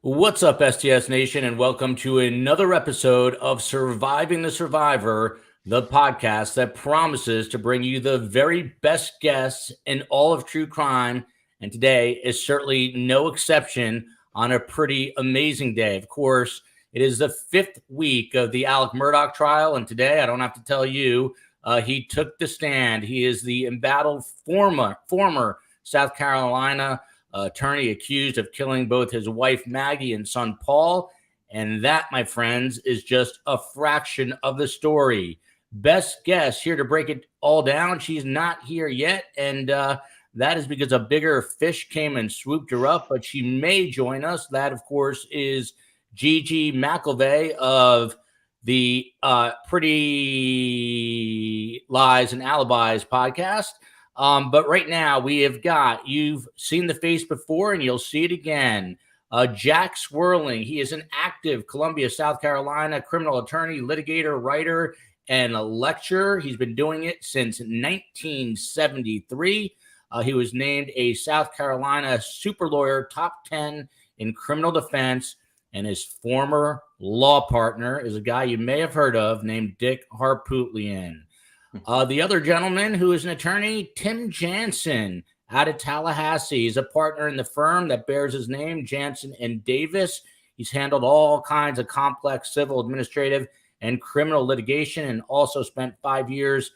What's up, STS Nation, and welcome to another episode of Surviving the Survivor, the podcast that promises to bring you the very best guests in all of true crime. And today is certainly no exception on a pretty amazing day. Of course, it is the fifth week of the Alec Murdoch trial, and today, I don't have to tell you, he took the stand. He is the embattled former South Carolina attorney accused of killing both his wife Maggie and son Paul. And that, my friends, is just a fraction of the story. Best guest here to break it all down. She's not here yet, and that is because a bigger fish came and swooped her up, but she may join us. That, of course, is Gigi Mi-Kelvey of the Pretty Lies and Alibis podcast. But right now we have got, you've seen the face before and you'll see it again. Jack Swerling. He is an active Columbia, South Carolina criminal attorney, litigator, writer, and a lecturer. He's been doing it since 1973. He was named a South Carolina super lawyer, top 10 in criminal defense. And his former law partner is a guy you may have heard of named Dick Harpootlian. The other gentleman who is an attorney, Tim Jansen, out of Tallahassee. He's a partner in the firm that bears his name, Jansen and Davis. He's handled all kinds of complex civil, administrative, and criminal litigation, and also spent 5 years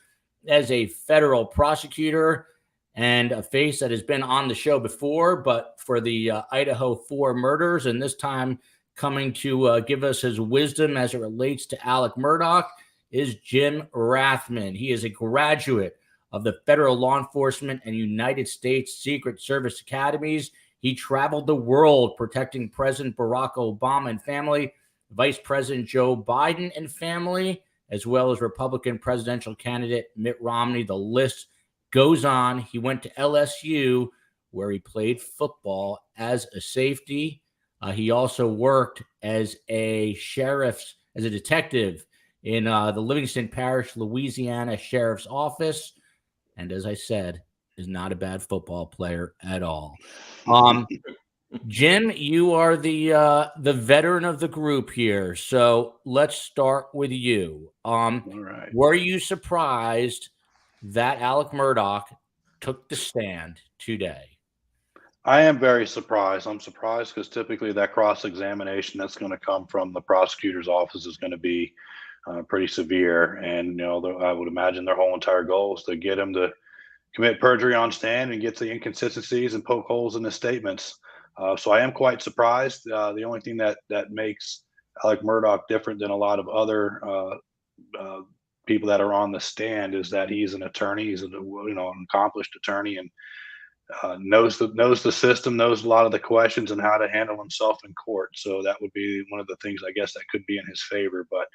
as a federal prosecutor, and a face that has been on the show before, but for the Idaho 4 murders, and this time coming to give us his wisdom as it relates to Alec Murdoch, is Jim Rathman. He is a graduate of the Federal Law Enforcement and United States Secret Service Academies. He traveled the world protecting President Barack Obama and family, Vice President Joe Biden and family, as well as Republican presidential candidate Mitt Romney. The list goes on. He went to LSU, where he played football as a safety. He also worked as a detective in the Livingston Parish, Louisiana Sheriff's Office. And as I said, is not a bad football player at all. Jim, you are the veteran of the group here. So let's start with you. All right. Were you surprised that Alec Murdoch took the stand today? I am very surprised. I'm surprised because typically that cross-examination that's going to come from the prosecutor's office is going to be pretty severe. And, I would imagine their whole entire goal is to get him to commit perjury on stand and get the inconsistencies and poke holes in his statements. So I am quite surprised. The only thing that makes Alec Murdoch different than a lot of other people that are on the stand is that he's an attorney. He's an accomplished attorney and knows the system, knows a lot of the questions and how to handle himself in court. So that would be one of the things I guess that could be in his favor. But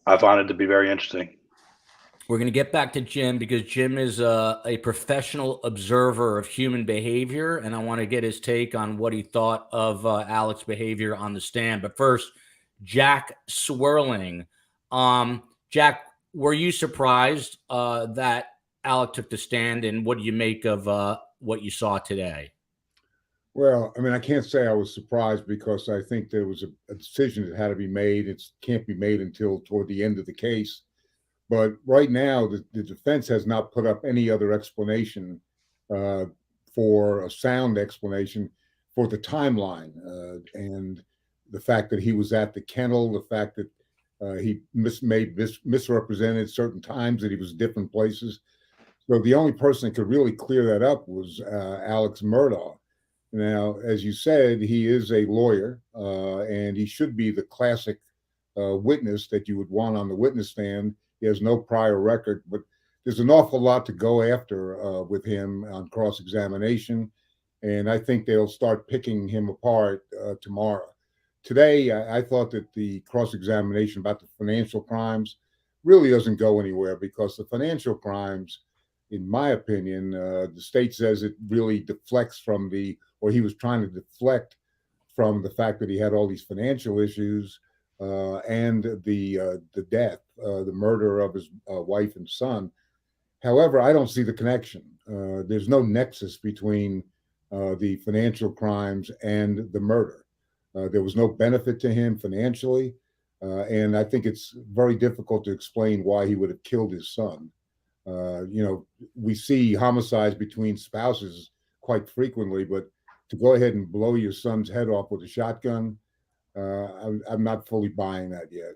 I find it to be very interesting. We're going to get back to Jim because Jim is a professional observer of human behavior, and I want to get his take on what he thought of Alec's behavior on the stand. But first, Jack Swerling. Jack, were you surprised that Alec took the stand, and what do you make of what you saw today? Well, I mean, I can't say I was surprised because I think there was a decision that had to be made. It can't be made until toward the end of the case. But right now, the defense has not put up any other explanation for a sound explanation for the timeline and the fact that he was at the kennel, the fact that he misrepresented certain times, that he was different places. So the only person that could really clear that up was Alex Murdaugh. Now, as you said, he is a lawyer, and he should be the classic witness that you would want on the witness stand. He has no prior record, but there's an awful lot to go after with him on cross-examination, and I think they'll start picking him apart tomorrow. Today, I thought that the cross-examination about the financial crimes really doesn't go anywhere because the financial crimes, in my opinion, the state says it really deflects from he was trying to deflect from the fact that he had all these financial issues and the death, the murder of his wife and son. However, I don't see the connection. There's no nexus between the financial crimes and the murder. There was no benefit to him financially, and I think it's very difficult to explain why he would have killed his son. We see homicides between spouses quite frequently, but to go ahead and blow your son's head off with a shotgun, I'm not fully buying that yet.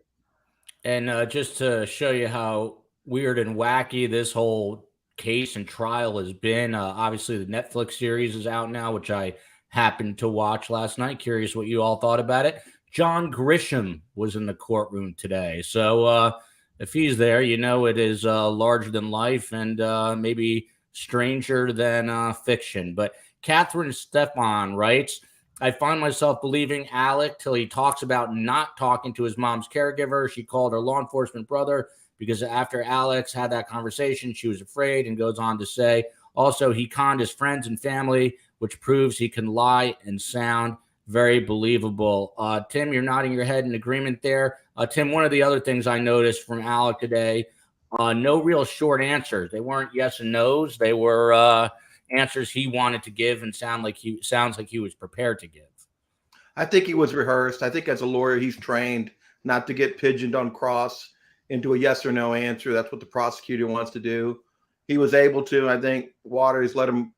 And just to show you how weird and wacky this whole case and trial has been, obviously the Netflix series is out now, which I happened to watch last night. Curious what you all thought about it. John Grisham was in the courtroom today. So if he's there, it is larger than life and maybe stranger than fiction. But Catherine Stefan writes, I find myself believing Alec till he talks about not talking to his mom's caregiver. She called her law enforcement brother because after Alex had that conversation, she was afraid, and goes on to say, also, he conned his friends and family, which proves he can lie and sound very believable. Tim, you're nodding your head in agreement there. Tim, one of the other things I noticed from Alec today, no real short answers. They weren't yes and no's. They were answers he wanted to give and sounds like he was prepared to give. I think he was rehearsed. I think as a lawyer, he's trained not to get pigeoned on cross into a yes or no answer. That's what the prosecutor wants to do. He was able to. I think Waters let him,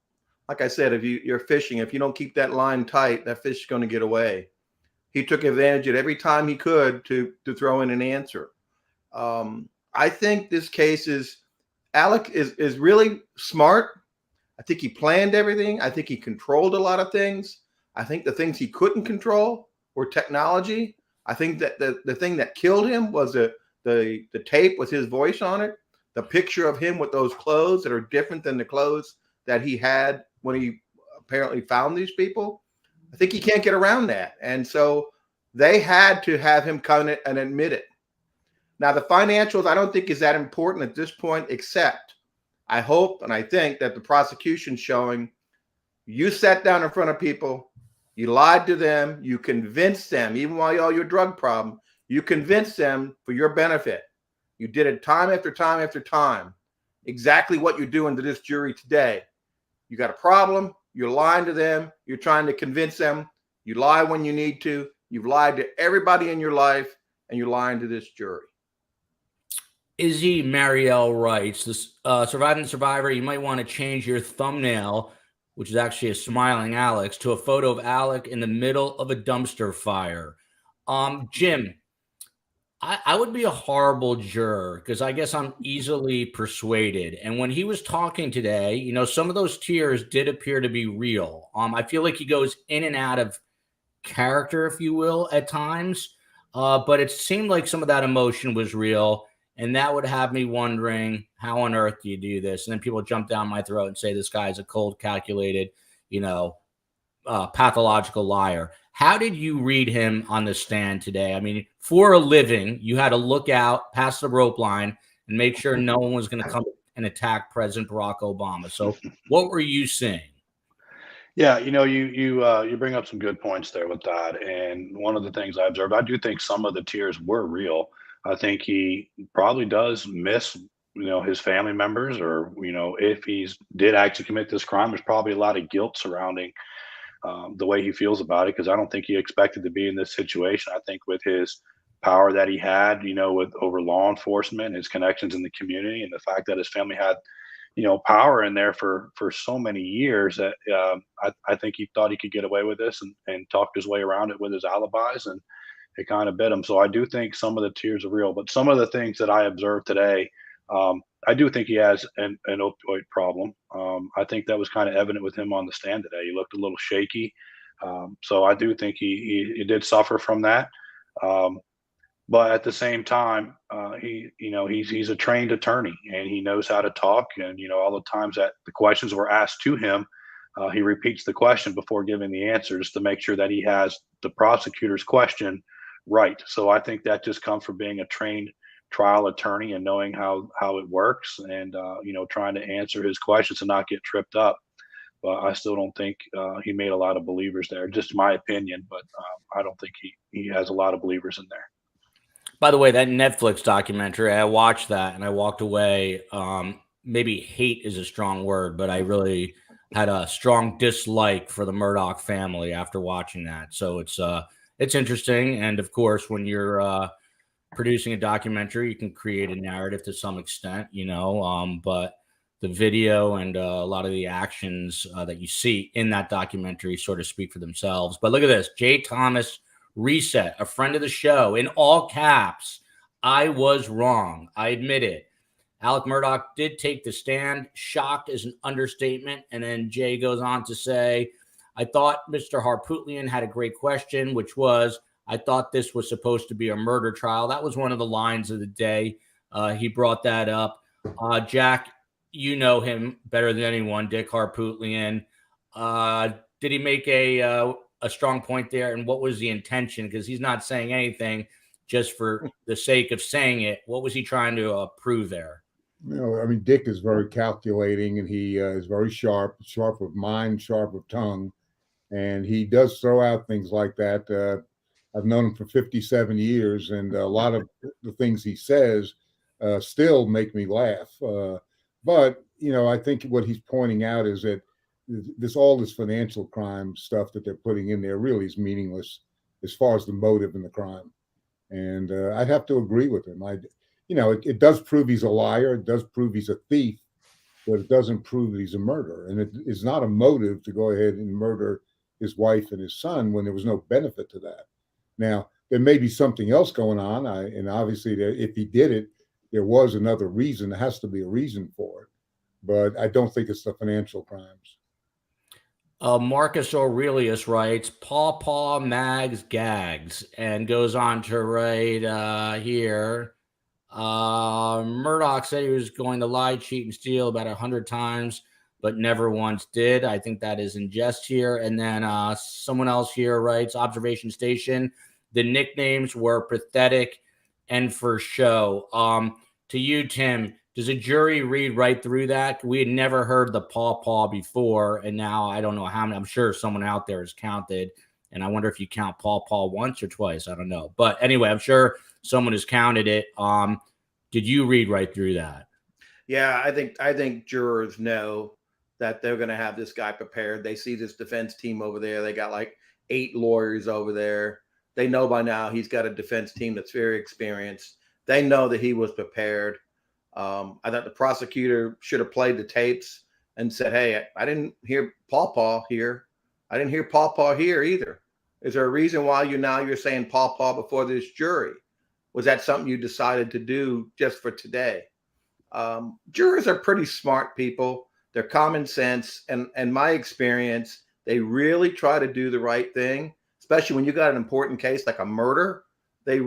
like I said, if you're fishing, if you don't keep that line tight, that fish is going to get away. He took advantage of it every time he could to throw in an answer. I think this case Alec is really smart. I think he planned everything. I think he controlled a lot of things. I think the things he couldn't control were technology. I think that the thing that killed him was the tape with his voice on it, the picture of him with those clothes that are different than the clothes that he had when he apparently found these people. I think he can't get around that. And so they had to have him come in and admit it. Now, the financials, I don't think is that important at this point, except I hope and I think that the prosecution's showing you sat down in front of people, you lied to them, you convinced them, even while you all your drug problem, you convinced them for your benefit. You did it time after time after time. Exactly what you're doing to this jury today. You got a problem, you're lying to them, you're trying to convince them, you lie when you need to, you've lied to everybody in your life, and you're lying to this jury. Izzy Marielle writes, this surviving survivor, you might want to change your thumbnail, which is actually a smiling Alex, to a photo of Alec in the middle of a dumpster fire. Jim, I would be a horrible juror because I guess I'm easily persuaded. And when he was talking today, some of those tears did appear to be real. I feel like he goes in and out of character, if you will, at times. But it seemed like some of that emotion was real. And that would have me wondering, how on earth do you do this? And then people jump down my throat and say this guy's a cold, calculated, pathological liar. How did you read him on the stand today? I mean, for a living, you had to look out past the rope line and make sure no one was going to come and attack President Barack Obama. So what were you seeing? Yeah, you bring up some good points there with that. And one of the things I observed, I do think some of the tears were real. I think he probably does miss, his family members, or, if he's did actually commit this crime, there's probably a lot of guilt surrounding the way he feels about it, because I don't think he expected to be in this situation. I think with his power that he had, with over law enforcement, his connections in the community, and the fact that his family had, power in there for so many years, that I think he thought he could get away with this and talked his way around it with his alibis, and it kind of bit him. So I do think some of the tears are real, but some of the things that I observed today, I do think he has an opioid problem. I think that was kind of evident with him on the stand today. He looked a little shaky. So I do think he did suffer from that. But at the same time, he's a trained attorney, and he knows how to talk. And, all the times that the questions were asked to him, he repeats the question before giving the answers to make sure that he has the prosecutor's question right. So I think that just comes from being a trained trial attorney and knowing how it works, and trying to answer his questions and not get tripped up. But I still don't think he made a lot of believers there, just my opinion. But I don't think he has a lot of believers in there. By the way, that Netflix documentary, I watched that and I walked away. Maybe hate is a strong word, but I really had a strong dislike for the Murdaugh family after watching that. So it's interesting. And of course, when you're producing a documentary, you can create a narrative to some extent, but the video and a lot of the actions that you see in that documentary sort of speak for themselves. But look at this. J. Thomas Reset, a friend of the show, in all caps, I was wrong. I admit it. Alec Murdoch did take the stand. Shocked is an understatement. And then Jay goes on to say, I thought Mr. Harpootlian had a great question, which was, I thought this was supposed to be a murder trial. That was one of the lines of the day. He brought that up. Jack, you know him better than anyone, Dick Harpootlian. Did he make a strong point there? And what was the intention? Because he's not saying anything just for the sake of saying it. What was he trying to prove there? I mean, Dick is very calculating, and he is very sharp of mind, sharp of tongue, and he does throw out things like that. I've known him for 57 years, and a lot of the things he says still make me laugh. But, I think what he's pointing out is that all this financial crime stuff that they're putting in there really is meaningless as far as the motive in the crime. And I'd have to agree with him. It does prove he's a liar. It does prove he's a thief, but it doesn't prove that he's a murderer. And it is not a motive to go ahead and murder his wife and his son when there was no benefit to that. Now, there may be something else going on. And obviously, if he did it, there was another reason. There has to be a reason for it. But I don't think it's the financial crimes. Marcus Aurelius writes, Paw Mags Gags, and goes on to write here, Murdoch said he was going to lie, cheat, and steal about 100 times, but never once did. I think that is in jest here. And then someone else here writes, Observation Station, the nicknames were pathetic and for show. To you, Tim, does a jury read right through that? We had never heard the paw before, and now I don't know how many. I'm sure someone out there has counted, and I wonder if you count paw once or twice. I don't know. But anyway, I'm sure someone has counted it. Did you read right through that? Yeah, I think jurors know that they're going to have this guy prepared. They see this defense team over there. They got like 8 lawyers over there. They know by now he's got a defense team that's very experienced. They know that he was prepared. I thought the prosecutor should have played the tapes and said, hey, I didn't hear paw here. I didn't hear paw here either. Is there a reason why you're saying paw before this jury? Was that something you decided to do just for today? Jurors are pretty smart people. They're common sense. And my experience, they really try to do the right thing, especially when you got an important case like a murder. They're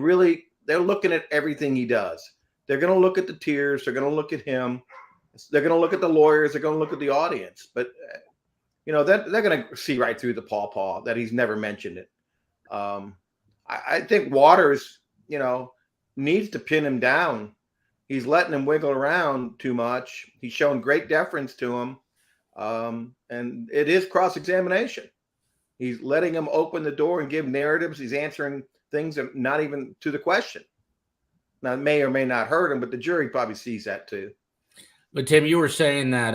looking at everything he does. They're going to look at the tears. They're going to look at him. They're going to look at the lawyers. They're going to look at the audience. But, they're going to see right through the paw that he's never mentioned it. I think Waters, needs to pin him down. He's letting him wiggle around too much. He's showing great deference to him. And it is cross-examination. He's letting him open the door and give narratives. He's answering things that not even to the question. Now, it may or may not hurt him, but the jury probably sees that too. But Tim, you were saying that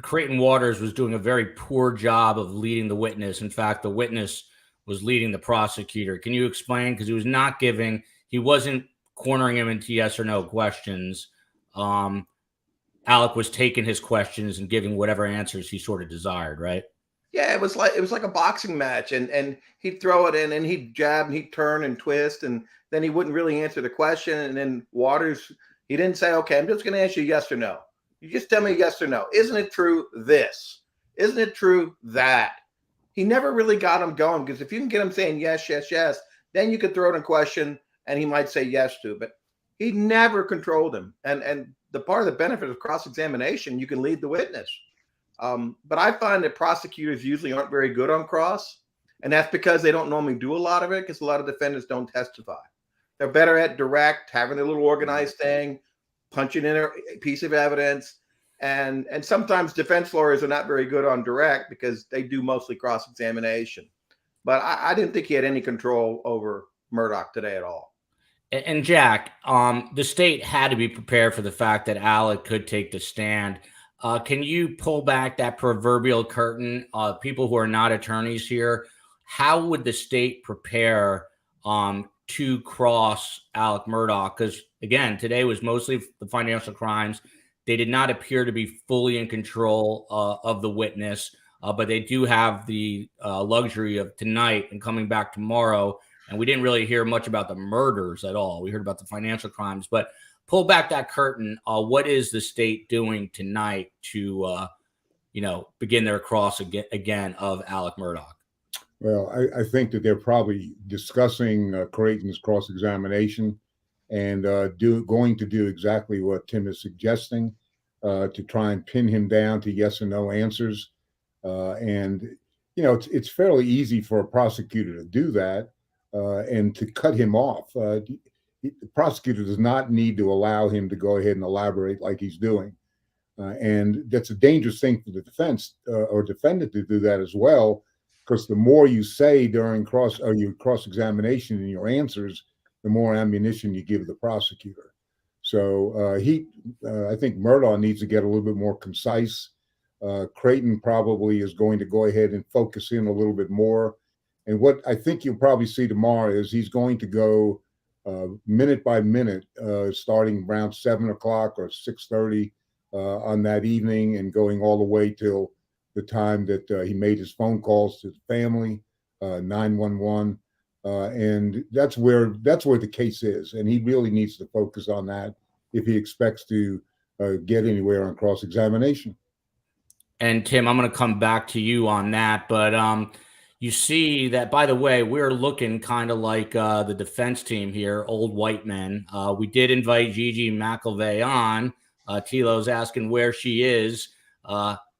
Creighton Waters was doing a very poor job of leading the witness. In fact, the witness was leading the prosecutor. Can you explain? Because he wasn't cornering him into yes or no questions. Alec was taking his questions and giving whatever answers he sort of desired, right? Yeah, it was like a boxing match, and he'd throw it in, and he'd jab, and he'd turn and twist, and then he wouldn't really answer the question. And then Waters, he didn't say, okay, I'm just going to ask you yes or no. You just tell me yes or no. Isn't it true this? Isn't it true that? He never really got him going, because if you can get him saying yes, yes, yes, then you could throw in a question and he might say yes to, but he never controlled him. And the part of the benefit of cross-examination, you can lead the witness. But I find that prosecutors usually aren't very good on cross, and that's because they don't normally do a lot of it, because a lot of defendants don't testify. They're better at direct, having a little organized thing, punching in a piece of evidence. And sometimes defense lawyers are not very good on direct because they do mostly cross-examination. But I didn't think he had any control over Murdoch today at all. And Jack, the state had to be prepared for the fact that Alec could take the stand. Can you pull back that proverbial curtain? People who are not attorneys here, how would the state prepare to cross Alec Murdoch? Because again, today was mostly the financial crimes. They did not appear to be fully in control of the witness, but they do have the luxury of tonight and coming back tomorrow. And we didn't really hear much about the murders at all. We heard about the financial crimes, but pull back that curtain. What is the state doing tonight to, begin their cross again of Alec Murdoch? Well, I think that they're probably discussing Creighton's cross-examination and going to do exactly what Tim is suggesting to try and pin him down to yes or no answers. It's fairly easy for a prosecutor to do that and to cut him off. The prosecutor does not need to allow him to go ahead and elaborate like he's doing. And that's a dangerous thing for the defense or defendant to do that as well, because the more you say during your cross-examination and your answers, the more ammunition you give the prosecutor. So I think Murdaugh needs to get a little bit more concise. Creighton probably is going to go ahead and focus in a little bit more. And what I think you'll probably see tomorrow is he's going to go minute by minute, starting around 7 o'clock or 6:30 on that evening and going all the way till the time that he made his phone calls to the family, 911. And that's where the case is. And he really needs to focus on that if he expects to get anywhere on cross-examination. And Tim, I'm going to come back to you on that. But you see that, by the way, we're looking kind of like the defense team here, old white men. We did invite Gigi Mi-Kelvey on. Tilo's asking where she is.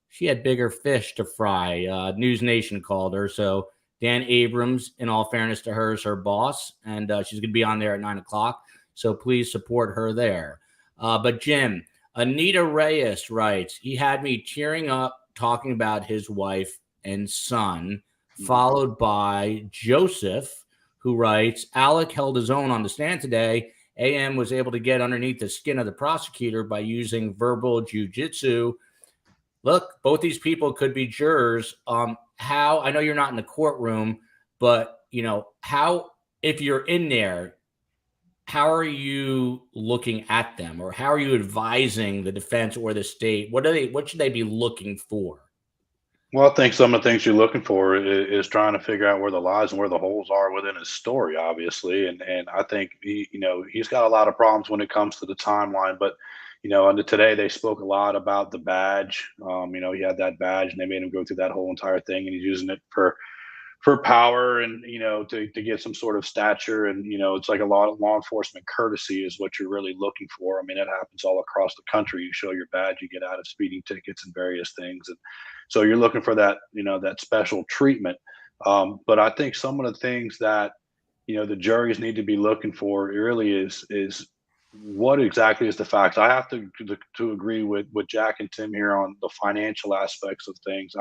She had bigger fish to fry. News Nation called her. So Dan Abrams, in all fairness to her, is her boss, and she's going to be on there at 9 o'clock. So please support her there. But Jim, Anita Reyes writes, he had me tearing up talking about his wife and son, followed by Joseph, who writes, Alec held his own on the stand today. AM was able to get underneath the skin of the prosecutor by using verbal jujitsu. Look, both these people could be jurors. How, I know you're not in the courtroom, but how, if you're in there, how are you looking at them, or how are you advising the defense or the state? What should they be looking for? Well, I think some of the things you're looking for is trying to figure out where the lies and where the holes are within his story, obviously. And I think he's got a lot of problems when it comes to the timeline. But under today they spoke a lot about the badge. He had that badge, and they made him go through that whole entire thing, and he's using it for power and to get some sort of stature. And it's like a lot of law enforcement courtesy is what you're really looking for. I mean, it happens all across the country. You show your badge, you get out of speeding tickets and various things, and so you're looking for that that special treatment. But I think some of the things that the juries need to be looking for really is what exactly is the facts. I have to agree with Jack and Tim here on the financial aspects of things.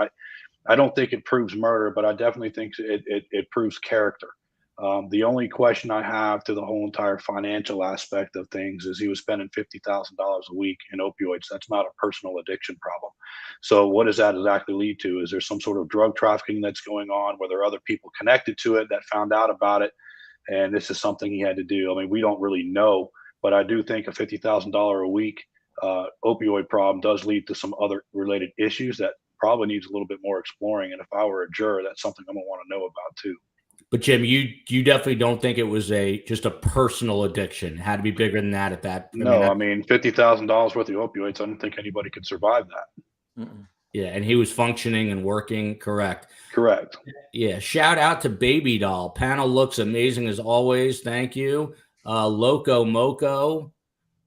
I don't think it proves murder, but I definitely think it proves character. The only question I have to the whole entire financial aspect of things is he was spending $50,000 a week in opioids. That's not a personal addiction problem. So what does that exactly lead to? Is there some sort of drug trafficking that's going on? Were there other people connected to it that found out about it? And this is something he had to do. I mean, we don't really know, but I do think a $50,000 a week opioid problem does lead to some other related issues that probably needs a little bit more exploring. And if I were a juror, that's something I'm gonna want to know about too. But Jim, you definitely don't think it was just a personal addiction. It had to be bigger than that at that. I mean $50,000 worth of opioids. I don't think anybody could survive that. Mm-mm. Yeah, and he was functioning and working. Correct. Yeah. Shout out to Baby Doll. Panel looks amazing as always. Thank you. Loco Moco.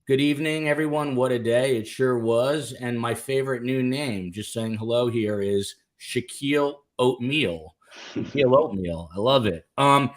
Good evening, everyone. What a day. It sure was. And my favorite new name, just saying hello here, is Shaquille Oatmeal. Shaquille Oatmeal. I love it. The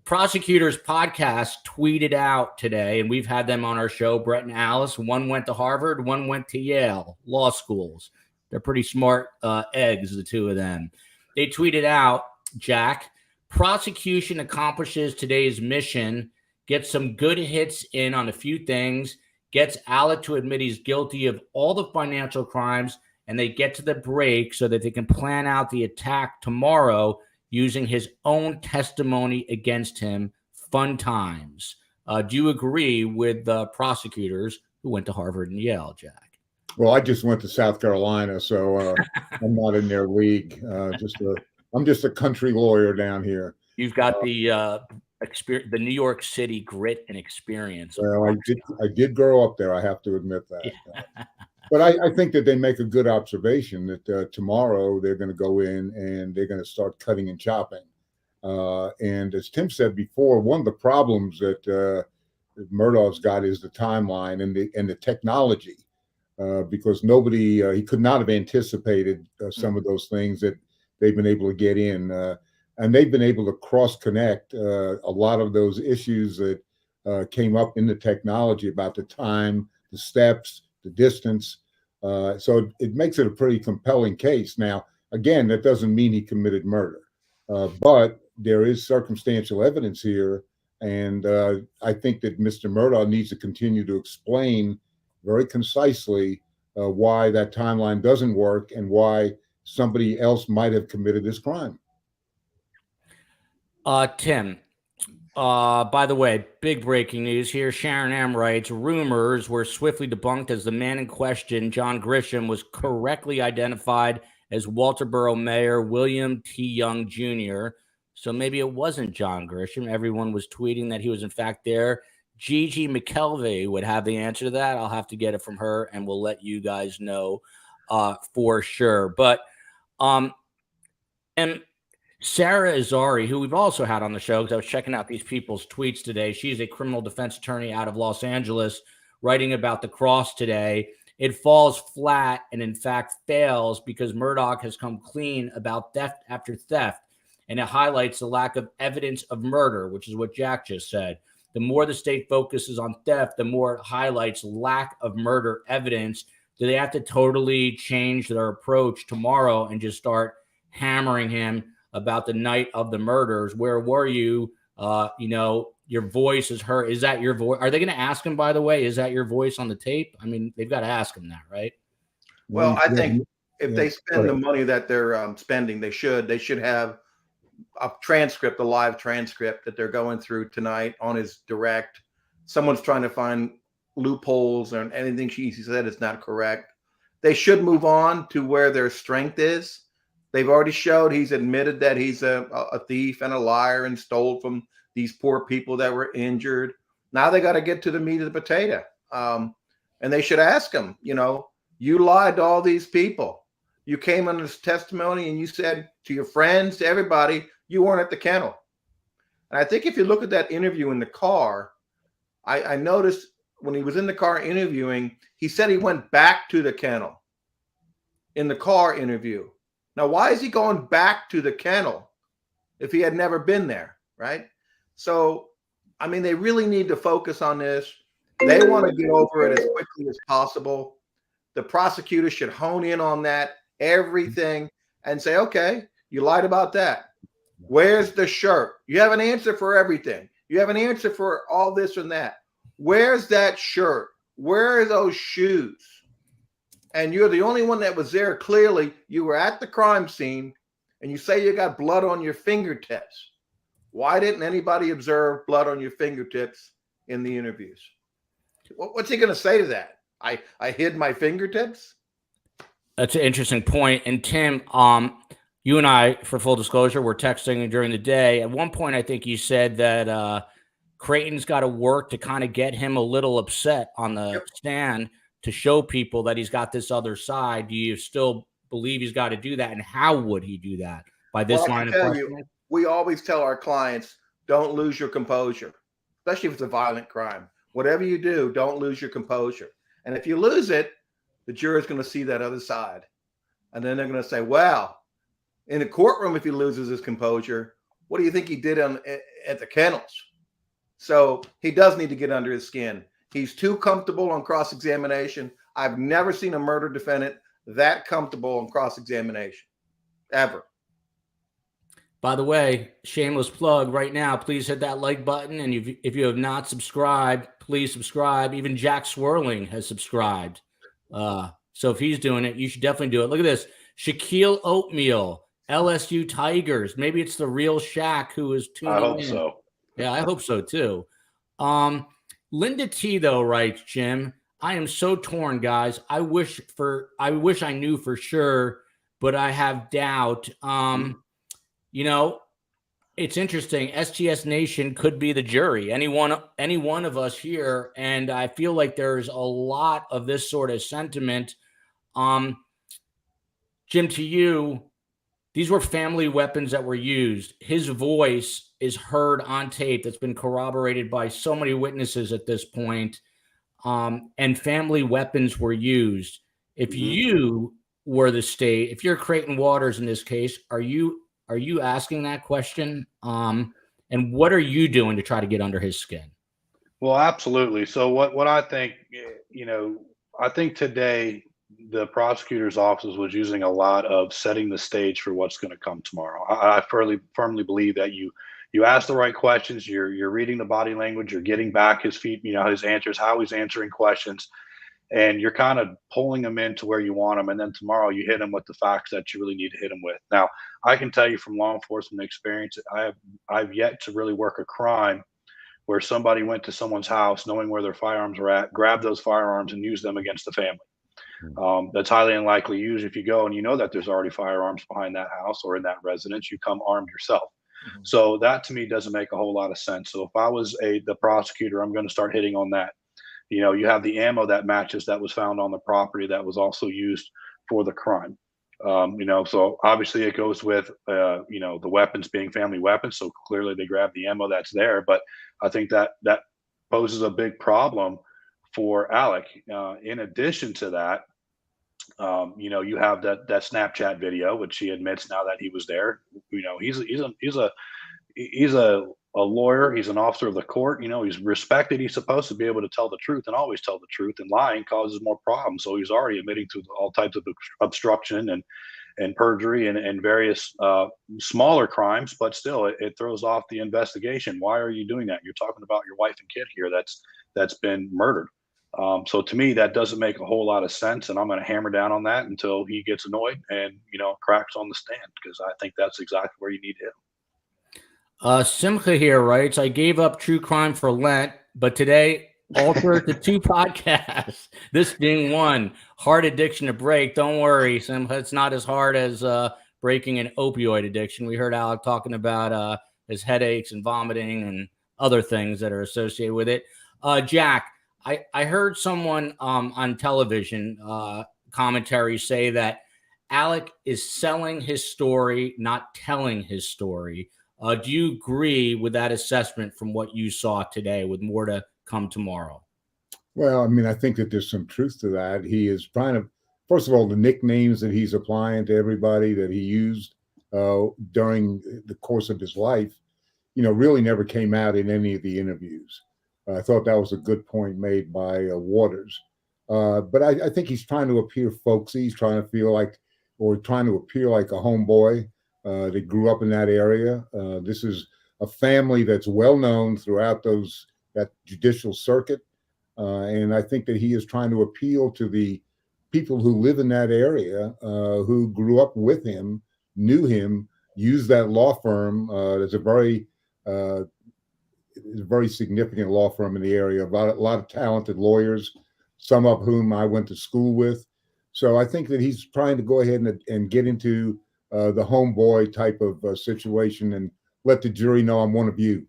Prosecutors podcast tweeted out today, and we've had them on our show, Brett and Alice. One went to Harvard, one went to Yale law schools. They're pretty smart eggs, the two of them. They tweeted out, Jack, prosecution accomplishes today's mission, get some good hits in on a few things, gets Alec to admit he's guilty of all the financial crimes, and they get to the break so that they can plan out the attack tomorrow using his own testimony against him. Fun times. Do you agree with the prosecutors who went to Harvard and Yale, Jack? Well, I just went to South Carolina, so I'm not in their league. I'm just a country lawyer down here. You've got the experience, the New York City grit and experience. Well, I did grow up there. I have to admit that. Yeah. But I think that they make a good observation that tomorrow they're going to go in and they're going to start cutting and chopping. And as Tim said before, one of the problems that Murdaugh's got is the timeline and the technology, because he could not have anticipated some of those things that they've been able to get in. And they've been able to cross-connect a lot of those issues that came up in the technology about the time, the steps, the distance. So it makes it a pretty compelling case. Now, again, that doesn't mean he committed murder, but there is circumstantial evidence here. And I think that Mr. Murdaugh needs to continue to explain very concisely why that timeline doesn't work and why somebody else might have committed this crime. Tim, by the way, big breaking news here. Sharon M. writes, rumors were swiftly debunked as the man in question, John Grisham, was correctly identified as Walterboro Mayor William T. Young Jr. So maybe it wasn't John Grisham. Everyone was tweeting that he was in fact there. Gigi Mi-Kelvey would have the answer to that. I'll have to get it from her, and we'll let you guys know for sure. But and Sarah Azari, who we've also had on the show, because I was checking out these people's tweets today. She's a criminal defense attorney out of Los Angeles, writing about the cross today. It falls flat and, in fact, fails because Murdoch has come clean about theft after theft. And it highlights the lack of evidence of murder, which is what Jack just said. The more the state focuses on theft, the more it highlights lack of murder evidence. Do they have to totally change their approach tomorrow and just start hammering him about the night of the murders? Where were you? Your voice is heard. Is that your voice? Are they going to ask him, by the way, is that your voice on the tape? I mean, they've got to ask him that, right? Well, I think if they spend the money that they're spending, they should have a transcript, a live transcript that they're going through tonight on his direct. Someone's trying to find loopholes or anything he said is not correct. They should move on to where their strength is. They've already showed he's admitted that he's a thief and a liar and stole from these poor people that were injured. Now they got to get to the meat of the potato. And they should ask him, you lied to all these people. You came on this testimony and you said to your friends, to everybody, you weren't at the kennel. And I think if you look at that interview in the car, I noticed when he was in the car interviewing, he said he went back to the kennel in the car interview. Now, why is he going back to the kennel if he had never been there, right? So, I mean, they really need to focus on this. They want to get over it as quickly as possible. The prosecutor should hone in on that, everything, and say, okay, you lied about that. Where's the shirt? You have an answer for everything. You have an answer for all this and that. Where's that shirt? Where are those shoes? And you're the only one that was there. Clearly, you were at the crime scene, and you say you got blood on your fingertips. Why didn't anybody observe blood on your fingertips in the interviews? What's he going to say to that? I hid my fingertips? That's an interesting point. And Tim, you and I, for full disclosure, were texting during the day. At one point, I think you said that Creighton's got to work to kind of get him a little upset on the stand to show people that he's got this other side. Do you still believe he's got to do that? And how would he do that? By this line of questioning? We always tell our clients, don't lose your composure, especially if it's a violent crime. Whatever you do, don't lose your composure. And if you lose it, the juror's going to see that other side. And then they're going to say, well, in the courtroom, if he loses his composure, what do you think he did at the kennels? So he does need to get under his skin. He's too comfortable on cross-examination. I've never seen a murder defendant that comfortable on cross-examination, ever. By the way, shameless plug right now, please hit that like button. And if you have not subscribed, please subscribe. Even Jack Swerling has subscribed. So if he's doing it, you should definitely do it. Look at this. Shaquille Oatmeal, LSU Tigers. Maybe it's the real Shaq who is tuning in. I hope so. Yeah, I hope so too. Linda T though writes, Jim, I am so torn, guys. I wish I knew for sure, but I have doubt. You know, it's interesting. STS Nation could be the jury. Any one of us here, and I feel like there's a lot of this sort of sentiment. Jim, to you, these were family weapons that were used. His voice is heard on tape that's been corroborated by so many witnesses at this point. And family weapons were used. If you were the state, if you're Creighton Waters in this case, are you asking that question? And what are you doing to try to get under his skin? Well, absolutely. So what I think, I think today the prosecutor's office was using a lot of setting the stage for what's going to come tomorrow. I firmly believe that you ask the right questions, you're reading the body language, you're getting back his feet, his answers, how he's answering questions, and you're kind of pulling him into where you want him. And then tomorrow you hit him with the facts that you really need to hit him with. Now, I can tell you from law enforcement experience, I've yet to really work a crime where somebody went to someone's house knowing where their firearms were at, grabbed those firearms and used them against the family. That's highly unlikely. Usually if you go and you know that there's already firearms behind that house or in that residence, you come armed yourself. So that to me doesn't make a whole lot of sense. So if I was the prosecutor, I'm going to start hitting on that. You have the ammo that matches that was found on the property that was also used for the crime. So obviously it goes with, the weapons being family weapons. So clearly they grabbed the ammo that's there. But I think that poses a big problem for Alec. In addition to that, you have that Snapchat video, which he admits now that he was there. He's a lawyer. He's an officer of the court. He's respected. He's supposed to be able to tell the truth and always tell the truth. And lying causes more problems. So he's already admitting to all types of obstruction and perjury and various smaller crimes. But still, it throws off the investigation. Why are you doing that? You're talking about your wife and kid here that's been murdered. So to me, that doesn't make a whole lot of sense. And I'm going to hammer down on that until he gets annoyed and, cracks on the stand, because I think that's exactly where you need him. Simcha here writes, I gave up true crime for Lent, but today altered to 2 podcasts. This being one, hard addiction to break. Don't worry, Simcha. It's not as hard as breaking an opioid addiction. We heard Alec talking about his headaches and vomiting and other things that are associated with it. Jack, I heard someone on television commentary say that Alec is selling his story, not telling his story. Do you agree with that assessment from what you saw today, with more to come tomorrow? Well, I mean, I think that there's some truth to that. He is trying to, first of all, the nicknames that he's applying to everybody that he used during the course of his life, really never came out in any of the interviews. I thought that was a good point made by Waters. But I think he's trying to appear folksy. He's trying to appear like a homeboy that grew up in that area. This is a family that's well known throughout that judicial circuit. And I think that he is trying to appeal to the people who live in that area, who grew up with him, knew him, used that law firm. There's a very significant law firm in the area, a lot of talented lawyers, some of whom I went to school with. So I think that he's trying to go ahead and get into the homeboy type of situation and let the jury know I'm one of you.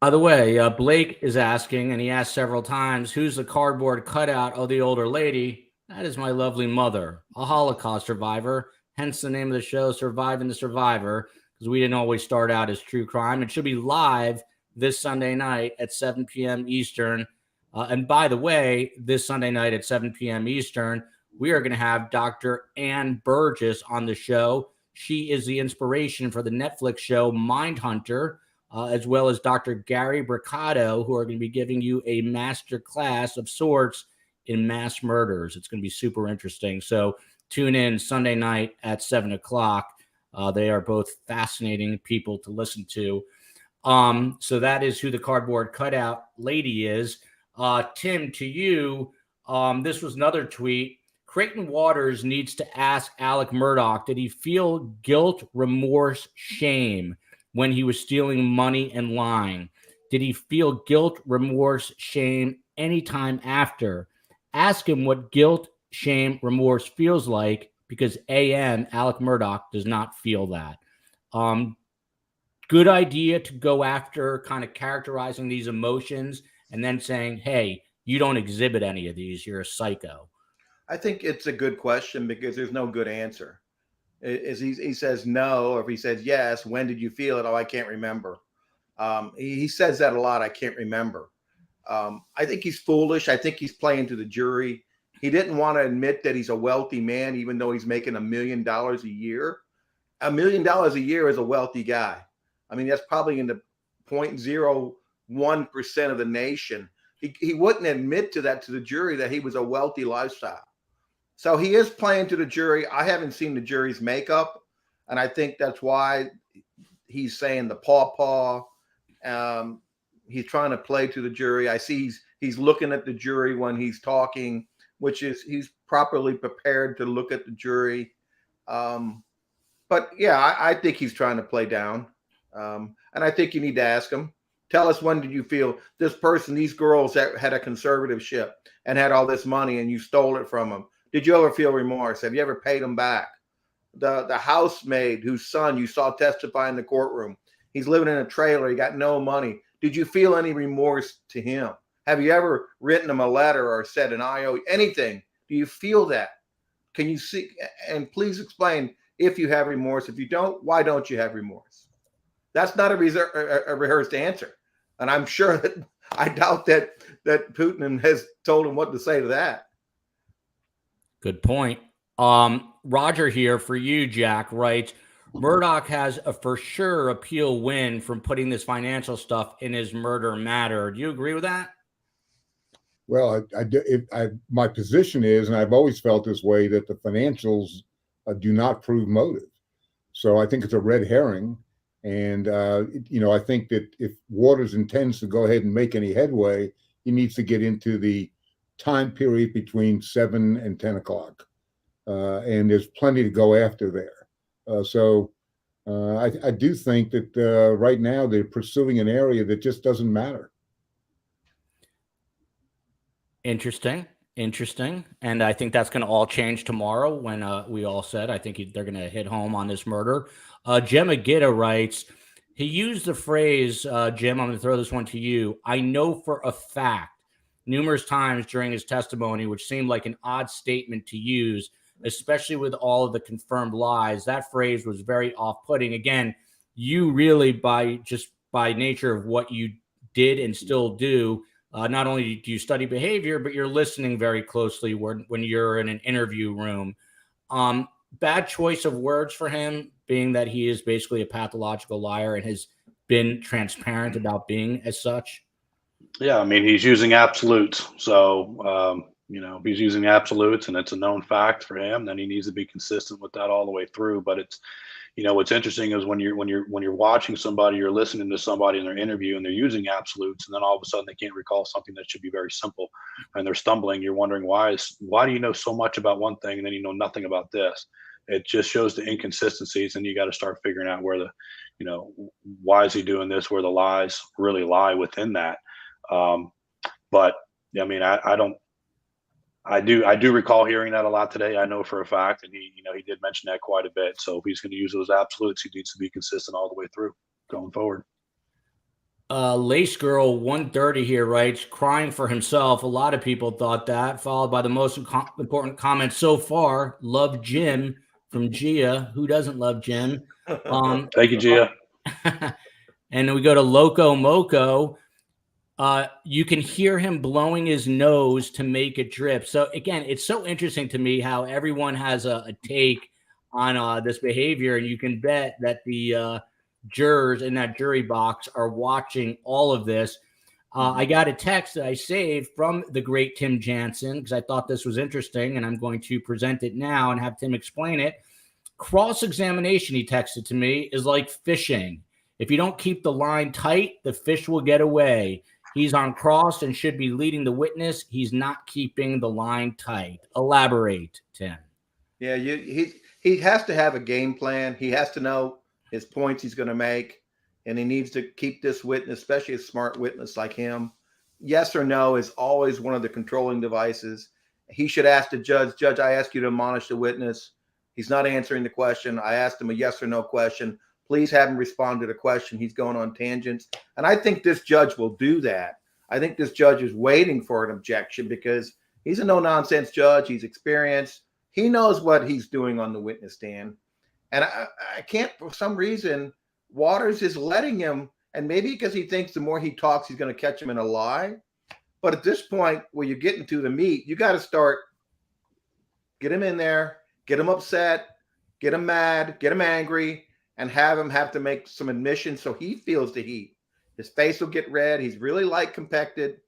By the way, Blake is asking, and he asked several times, who's the cardboard cutout of the older lady? That is my lovely mother, a Holocaust survivor, hence the name of the show, Surviving the Survivor, because we didn't always start out as true crime. It should be live this Sunday night at 7 p.m. Eastern. And by the way, this Sunday night at 7 p.m. Eastern, we are going to have Dr. Ann Burgess on the show. She is the inspiration for the Netflix show Mindhunter, as well as Dr. Gary Bricado, who are going to be giving you a master class of sorts in mass murders. It's going to be super interesting. So tune in Sunday night at 7 o'clock. They are both fascinating people to listen to. So that is who the cardboard cutout lady is. Tim, to you, this was another tweet. Creighton Waters needs to ask Alec Murdoch, did he feel guilt, remorse, shame when he was stealing money and lying? Did he feel guilt, remorse, shame anytime after? Ask him what guilt, shame, remorse feels like, because Alec Murdoch does not feel that. Good idea to go after kind of characterizing these emotions and then saying, hey, you don't exhibit any of these. You're a psycho. I think it's a good question because there's no good answer. Is he says no, or if he says yes, when did you feel it? Oh, I can't remember. He says that a lot. I can't remember. I think he's foolish. I think he's playing to the jury. He didn't want to admit that he's a wealthy man, even though he's making $1 million a year. $1 million a year is a wealthy guy. I mean, that's probably in the 0.01% of the nation. He wouldn't admit to the jury that he was a wealthy lifestyle. So he is playing to the jury. I haven't seen the jury's makeup, and I think that's why he's saying the paw. He's trying to play to the jury. I see he's looking at the jury when he's talking, which is he's properly prepared to look at the jury. But yeah, I think he's trying to play down. And I think you need to ask him, tell us, when did you feel this person, these girls that had a conservatorship and had all this money and you stole it from them? Did you ever feel remorse? Have you ever paid them back? The housemaid whose son you saw testify in the courtroom, he's living in a trailer, he got no money. Did you feel any remorse to him? Have you ever written him a letter or said an IO, anything? Do you feel that? Can you see? And please explain if you have remorse. If you don't, why don't you have remorse? That's not a rehearsed answer. And I'm sure that I doubt that Putin has told him what to say to that. Good point. Roger here for you, Jack, writes, Murdoch has a for sure appeal win from putting this financial stuff in his murder matter. Do you agree with that? Well, my position is, and I've always felt this way, that the financials do not prove motive. So I think it's a red herring. And, I think that if Waters intends to go ahead and make any headway, he needs to get into the time period between 7 and 10 o'clock. And there's plenty to go after there. So I do think that right now they're pursuing an area that just doesn't matter. Interesting. And I think that's going to all change tomorrow when we all said, I think they're going to hit home on this murder. Gemma Gitta writes, he used the phrase, Jim, I'm going to throw this one to you. I know for a fact numerous times during his testimony, which seemed like an odd statement to use, especially with all of the confirmed lies. That phrase was very off-putting. Again, you really, by nature of what you did and still do, not only do you study behavior, but you're listening very closely when you're in an interview room. Bad choice of words for him, being that he is basically a pathological liar and has been transparent about being as such. Yeah, I mean, he's using absolutes. So, he's using absolutes and it's a known fact for him, then he needs to be consistent with that all the way through. But it's, what's interesting is when you're watching somebody, you're listening to somebody in their interview and they're using absolutes, and then all of a sudden they can't recall something that should be very simple and they're stumbling. You're wondering why do you know so much about one thing and then you know nothing about this? It just shows the inconsistencies, and you got to start figuring out where why is he doing this, where the lies really lie within that. But I mean, I do recall hearing that a lot today. I know for a fact, and he did mention that quite a bit. So if he's going to use those absolutes, he needs to be consistent all the way through going forward. Lace Girl 130 here writes, crying for himself. A lot of people thought that, followed by the most important comment so far. Love Jim from Gia. Who doesn't love Jim? Thank you, Gia. And then we go to Loco Moco. You can hear him blowing his nose to make it drip. So again, it's so interesting to me how everyone has a take on this behavior, and you can bet that the jurors in that jury box are watching all of this. I got a text that I saved from the great Tim Jansen because I thought this was interesting, and I'm going to present it now and have Tim explain it. Cross-examination, he texted to me, is like fishing. If you don't keep the line tight, the fish will get away. He's on cross and should be leading the witness. He's not keeping the line tight. Elaborate, Tim. Yeah, he has to have a game plan. He has to know his points he's going to make, and he needs to keep this witness, especially a smart witness like him. Yes or no is always one of the controlling devices. He should ask the judge, Judge, I ask you to admonish the witness. He's not answering the question. I asked him a yes or no question. Please have him respond to the question. He's going on tangents. And I think this judge will do that. I think this judge is waiting for an objection because he's a no-nonsense judge. He's experienced. He knows what he's doing on the witness stand. And I can't, for some reason, Waters is letting him, and maybe because he thinks the more he talks, he's going to catch him in a lie. But at this point, where you're getting to the meat, you got to start, get him in there, get him upset, get him mad, get him angry, and have him have to make some admissions so he feels the heat. His face will get red. He's really light complected.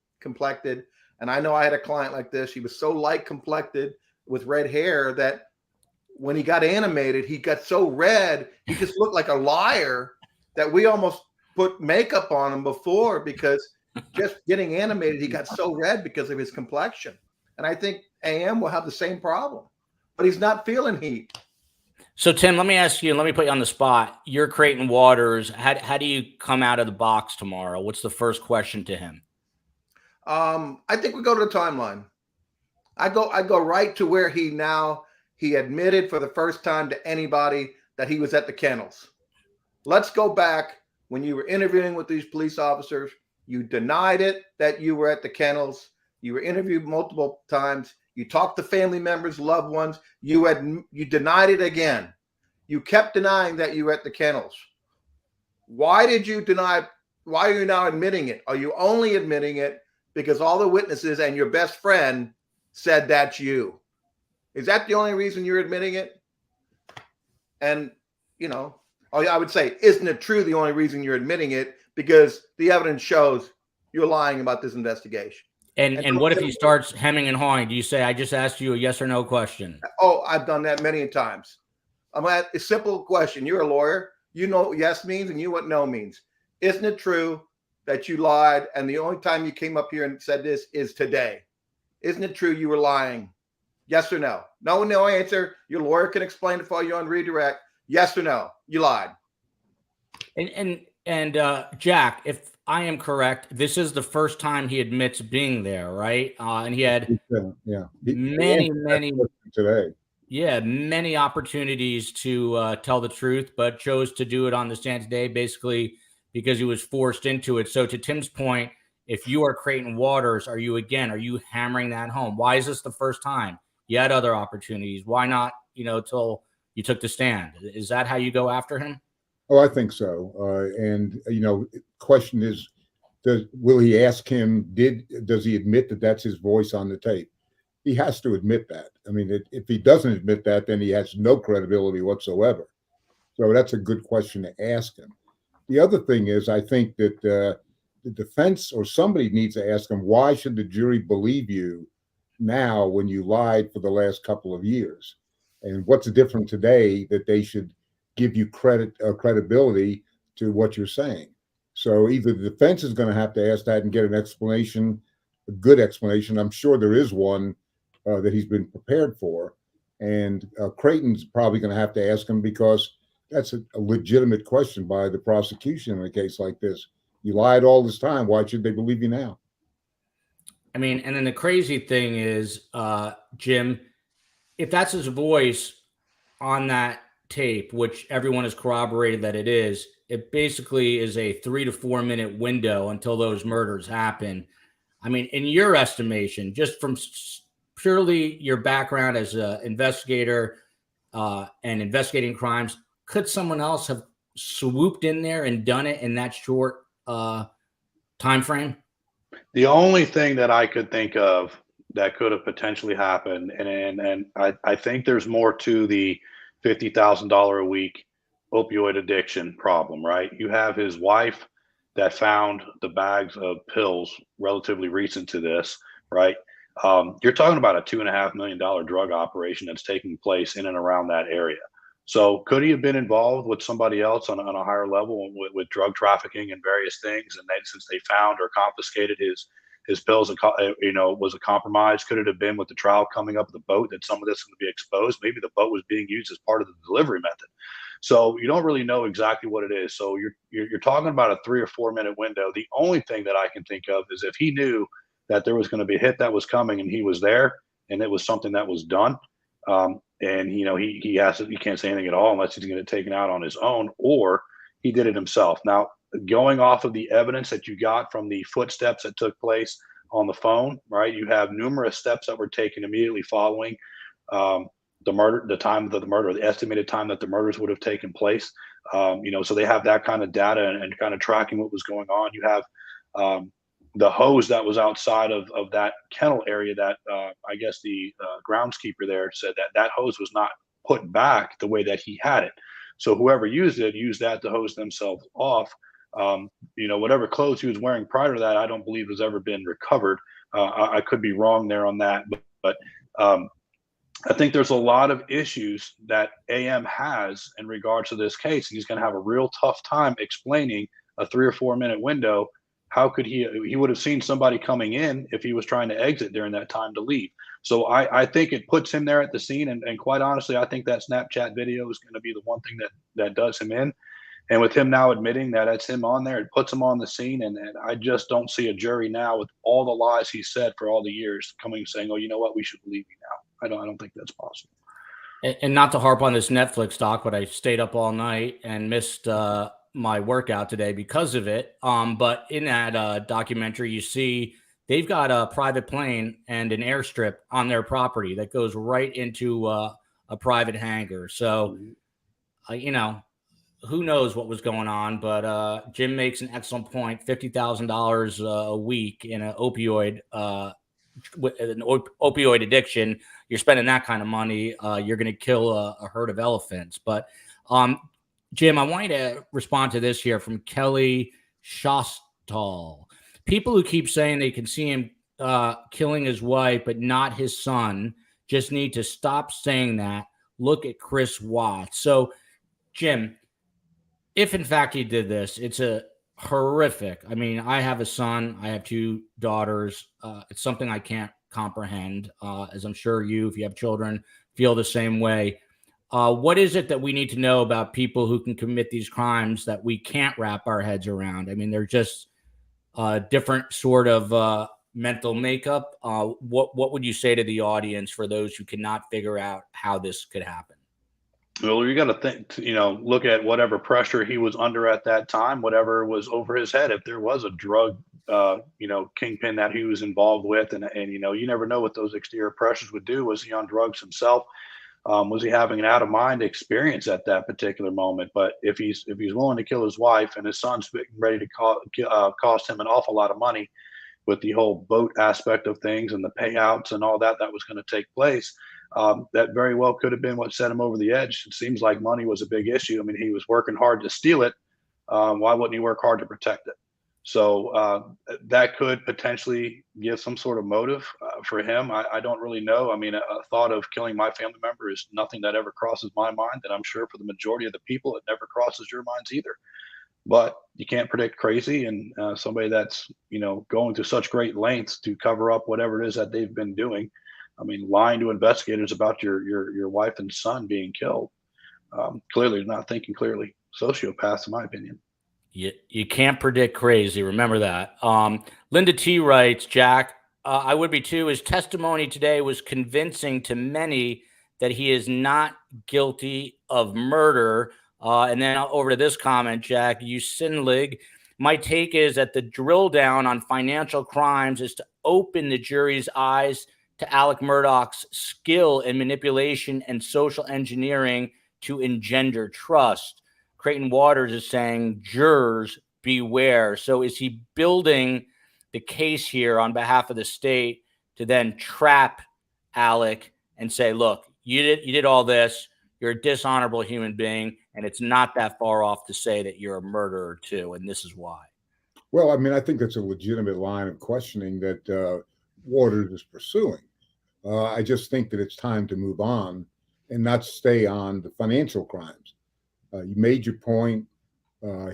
And I know I had a client like this. He was so light complected with red hair that when he got animated, he got so red, he just looked like a liar that we almost put makeup on him before because just getting animated, he got so red because of his complexion. And I think AM will have the same problem, but he's not feeling heat. So, Tim, let me ask you, let me put you on the spot. You're Creighton Waters. How do you come out of the box tomorrow? What's the first question to him? I think we go to the timeline. I go right to where he admitted for the first time to anybody that he was at the kennels. Let's go back when you were interviewing with these police officers. You denied it that you were at the kennels. You were interviewed multiple times. You talked to family members, loved ones. You denied it again. You kept denying that you were at the kennels. Why did you deny? Why are you now admitting it? Are you only admitting it because all the witnesses and your best friend said that's you? Is that the only reason you're admitting it? And, I would say, isn't it true the only reason you're admitting it? Because the evidence shows you're lying about this investigation. And what if he starts hemming and hawing? Do you say, I just asked you a yes or no question? Oh, I've done that many times. I'm at a simple question. You're a lawyer. You know what yes means and you know what no means. Isn't it true that you lied and the only time you came up here and said this is today? Isn't it true you were lying? Yes or no? No answer. Your lawyer can explain it for you on redirect. Yes or no? You lied. And Jack, if I am correct, this is the first time he admits being there, right? And he had many opportunities to tell the truth, but chose to do it on the stand today, basically because he was forced into it. So to Tim's point, if you are Creighton Waters, are you hammering that home? Why is this the first time? You had other opportunities. Why not, till you took the stand? Is that how you go after him? Oh, I think so. Question is, will he ask him, does he admit that that's his voice on the tape? He has to admit that. I mean, if he doesn't admit that, then he has no credibility whatsoever. So that's a good question to ask him. The other thing is, I think that the defense or somebody needs to ask him, why should the jury believe you now when you lied for the last couple of years? And what's different today that they should give you credibility to what you're saying? So either the defense is going to have to ask that and get an explanation, a good explanation. I'm sure there is one that he's been prepared for. And Creighton's probably going to have to ask him because that's a legitimate question by the prosecution in a case like this. You lied all this time. Why should they believe you now? I mean, and then the crazy thing is, Jim, if that's his voice on that tape, which everyone has corroborated that it is, it basically is a 3 to 4 minute window until those murders happen. I mean, in your estimation, just from purely your background as an investigator and investigating crimes, could someone else have swooped in there and done it in that short time frame? The only thing that I could think of that could have potentially happened, and I think there's more to the $50,000 a week opioid addiction problem, right? You have his wife that found the bags of pills relatively recent to this, right? You're talking about a $2.5 million drug operation that's taking place in and around that area. So could he have been involved with somebody else on a higher level with drug trafficking and various things? And then since they found or confiscated his pills, was a compromise. Could it have been with the trial coming up, the boat, that some of this would be exposed? Maybe the boat was being used as part of the delivery method. So you don't really know exactly what it is. So you're talking about a 3 or 4 minute window. The only thing that I can think of is if he knew that there was going to be a hit that was coming and he was there and it was something that was done. And he can't say anything at all unless he's going to get it taken out on his own, or he did it himself. Now, going off of the evidence that you got from the footsteps that took place on the phone, right? You have numerous steps that were taken immediately following the murder, the time of the murder, the estimated time that the murders would have taken place. So they have that kind of data and kind of tracking what was going on. You have the hose that was outside of that kennel area that I guess the groundskeeper there said that hose was not put back the way that he had it. So whoever used that to hose themselves off. Whatever clothes he was wearing prior to that, I don't believe has ever been recovered. I could be wrong there on that, but I think there's a lot of issues that AM has in regards to this case. He's going to have a real tough time explaining a 3 or 4 minute window. How could he would have seen somebody coming in if he was trying to exit during that time to leave. So I think it puts him there at the scene. And quite honestly, I think that Snapchat video is going to be the one thing that does him in. And with him now admitting that it's him on there, it puts him on the scene. And I just don't see a jury now with all the lies he said for all the years coming saying, oh, you know what, we should believe you now. I don't think that's possible. And not to harp on this Netflix doc, but I stayed up all night and missed my workout today because of it. But in that documentary, you see they've got a private plane and an airstrip on their property that goes right into a private hangar. So, who knows what was going on, but Jim makes an excellent point. $50,000 a week in an opioid addiction. You're spending that kind of money. You're going to kill a herd of elephants. But Jim, I want you to respond to this here from Kelly Shostal. People who keep saying they can see him killing his wife, but not his son, just need to stop saying that. Look at Chris Watts. So, Jim, if in fact he did this, it's a horrific. I mean, I have a son. I have 2 daughters. It's something I can't comprehend, as I'm sure you, if you have children, feel the same way. What is it that we need to know about people who can commit these crimes that we can't wrap our heads around? I mean, they're just different sort of mental makeup. What would you say to the audience for those who cannot figure out how this could happen? Well, you got to think, look at whatever pressure he was under at that time, whatever was over his head. If there was a drug, kingpin that he was involved with, and you never know what those exterior pressures would do. Was he on drugs himself? Was he having an out of mind experience at that particular moment? But if he's willing to kill his wife and his son's ready to cost him an awful lot of money with the whole boat aspect of things and the payouts and all that was going to take place, that very well could have been what set him over the edge. It seems like money was a big issue. I mean, he was working hard to steal it. Why wouldn't he work hard to protect it? So that could potentially give some sort of motive for him. I don't really know. I mean, a thought of killing my family member is nothing that ever crosses my mind. And I'm sure for the majority of the people, it never crosses your minds either. But you can't predict crazy. And somebody that's, going to such great lengths to cover up whatever it is that they've been doing. I mean, lying to investigators about your wife and son being killed. Clearly not thinking clearly. Sociopaths, in my opinion. You can't predict crazy. Remember that. Linda T writes, Jack, I would be too. His testimony today was convincing to many that he is not guilty of murder. And then over to this comment, Jack, you Sinlig. My take is that the drill down on financial crimes is to open the jury's eyes to Alec Murdoch's skill in manipulation and social engineering to engender trust. Creighton Waters is saying, jurors beware. So is he building the case here on behalf of the state to then trap Alec and say, look, you did all this. You're a dishonorable human being, and it's not that far off to say that you're a murderer too, and this is why. Well, I mean, I think that's a legitimate line of questioning that Waters is pursuing. I just think that it's time to move on and not stay on the financial crimes. You made your point.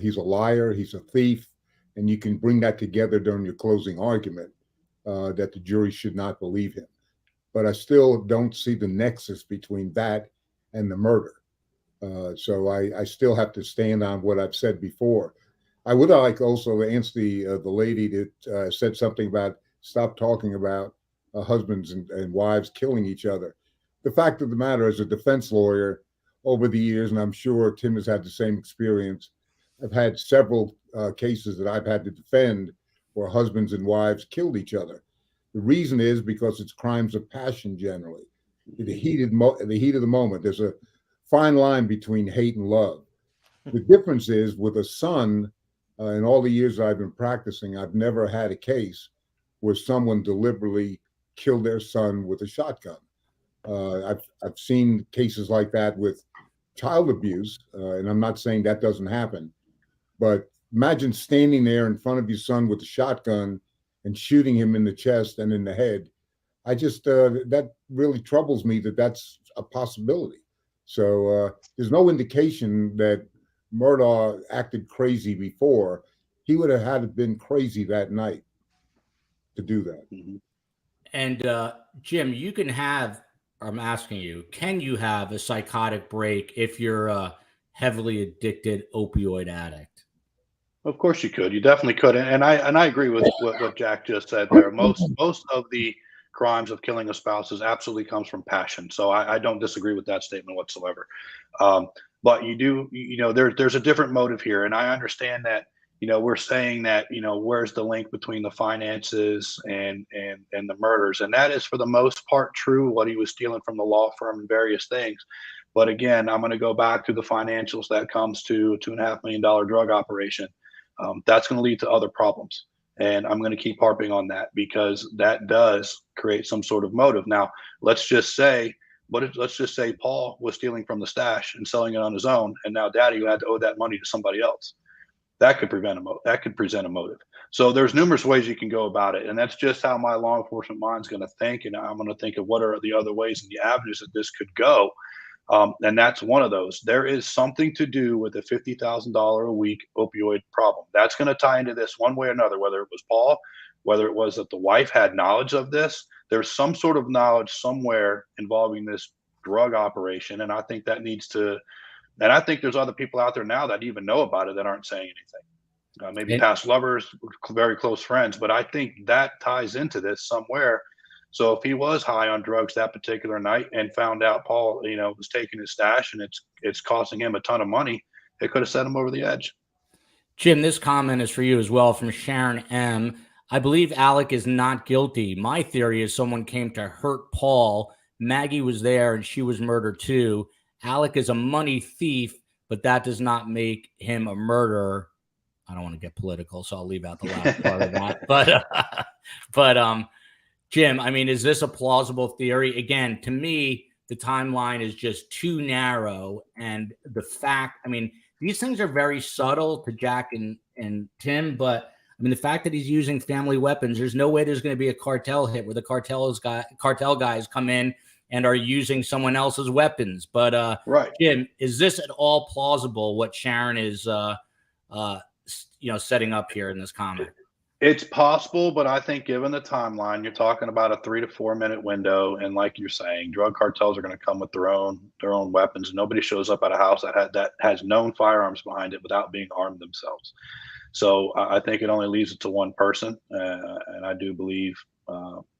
He's a liar. He's a thief. And you can bring that together during your closing argument that the jury should not believe him. But I still don't see the nexus between that and the murder. So I still have to stand on what I've said before. I would like also to answer the lady that said something about stop talking about husbands and wives killing each other. The fact of the matter, as a defense lawyer over the years, and I'm sure Tim has had the same experience, I've had several cases that I've had to defend where husbands and wives killed each other. The reason is because it's crimes of passion generally. The heat of the moment. There's a fine line between hate and love. The difference is with a son, in all the years I've been practicing, I've never had a case where someone deliberately killed their son with a shotgun. I've seen cases like that with child abuse, and I'm not saying that doesn't happen, but imagine standing there in front of your son with a shotgun and shooting him in the chest and in the head. I just, that really troubles me that that's a possibility. So there's no indication that Murdaugh acted crazy before. He would have had to been crazy that night to do that. Mm-hmm. And Jim, you can have, I'm asking you, can you have a psychotic break if you're a heavily addicted opioid addict? Of course you could. You definitely could. And I agree with what Jack just said there. Most of the crimes of killing a spouse absolutely comes from passion. So I don't disagree with that statement whatsoever. But there's a different motive here. And I understand that, we're saying that, where's the link between the finances and the murders? And that is for the most part true, what he was stealing from the law firm and various things. But again, I'm going to go back to the financials that comes to a $2.5 million drug operation. That's going to lead to other problems. And I'm going to keep harping on that because that does create some sort of motive. Now, let's just say Paul was stealing from the stash and selling it on his own. And now Daddy had to owe that money to somebody else. That could present a motive. So there's numerous ways you can go about it. And that's just how my law enforcement mind's going to think. And I'm going to think of what are the other ways and the avenues that this could go. And that's one of those. There is something to do with a $50,000 a week opioid problem. That's going to tie into this one way or another, whether it was Paul, whether it was that the wife had knowledge of this. There's some sort of knowledge somewhere involving this drug operation. And I think that needs to, and I think there's other people out there now that even know about it that aren't saying anything. Maybe past lovers, very close friends, but I think that ties into this somewhere. So if he was high on drugs that particular night and found out Paul, was taking his stash and it's costing him a ton of money, it could have set him over the edge. Jim, this comment is for you as well from Sharon M. I believe Alec is not guilty. My theory is someone came to hurt Paul. Maggie was there and she was murdered too. Alec is a money thief, but that does not make him a murderer. I don't want to get political, so I'll leave out the last part of that. But Jim, I mean, is this a plausible theory? Again, to me, the timeline is just too narrow. And the fact, I mean, these things are very subtle to Jack and Tim, but I mean, the fact that he's using family weapons, there's no way there's going to be a cartel hit where the cartel guys come in and are using someone else's weapons. But right. Jim, is this at all plausible what Sharon is setting up here in this comment? It's possible, but I think given the timeline, you're talking about a 3 to 4 minute window. And like you're saying, drug cartels are going to come with their own weapons. Nobody shows up at a house that has known firearms behind it without being armed themselves. So I think it only leaves it to one person. And I do believe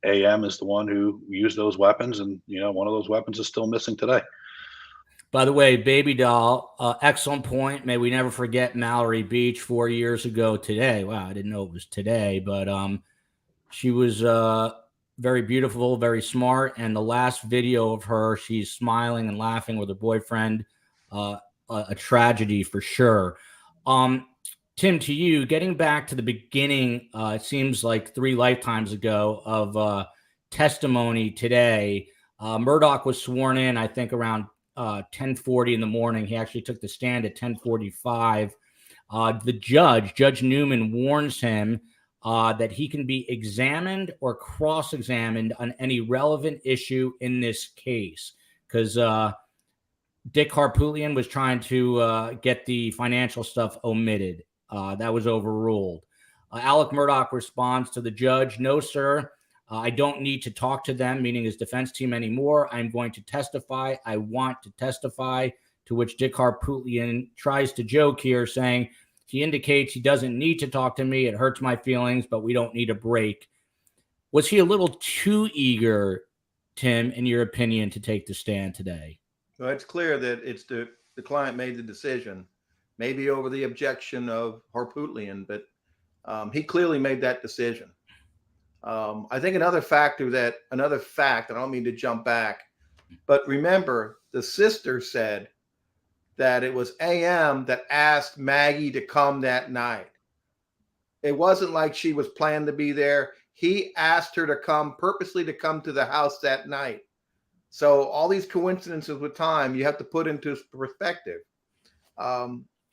AM is the one who used those weapons. And, one of those weapons is still missing today. By the way, Baby Doll, excellent point. May we never forget Mallory Beach 4 years ago today. Wow, I didn't know it was today, but she was very beautiful, very smart. And the last video of her, she's smiling and laughing with her boyfriend. A tragedy for sure. Tim, to you, getting back to the beginning, it seems like 3 lifetimes ago of testimony today. Murdoch was sworn in, I think, around 10:40 in the morning. He actually took the stand at 10:45. The Judge Newman, warns him that he can be examined or cross-examined on any relevant issue in this case. Because Dick Harpootlian was trying to get the financial stuff omitted. That was overruled. Alec Murdoch responds to the judge, "No, sir. I don't need to talk to them," meaning his defense team, anymore. "I'm going to testify. I want to testify." To which Dick Harpootlian tries to joke here, saying he indicates he doesn't need to talk to me. It hurts my feelings, but we don't need a break. Was he a little too eager, Tim, in your opinion, to take the stand today? Well, it's clear that it's the client made the decision, maybe over the objection of Harpootlian, but he clearly made that decision. I think another fact, and I don't mean to jump back, but remember, the sister said that it was AM that asked Maggie to come that night. It wasn't like she was planned to be there. He asked her to come, purposely to come to the house that night. So all these coincidences with time, you have to put into perspective.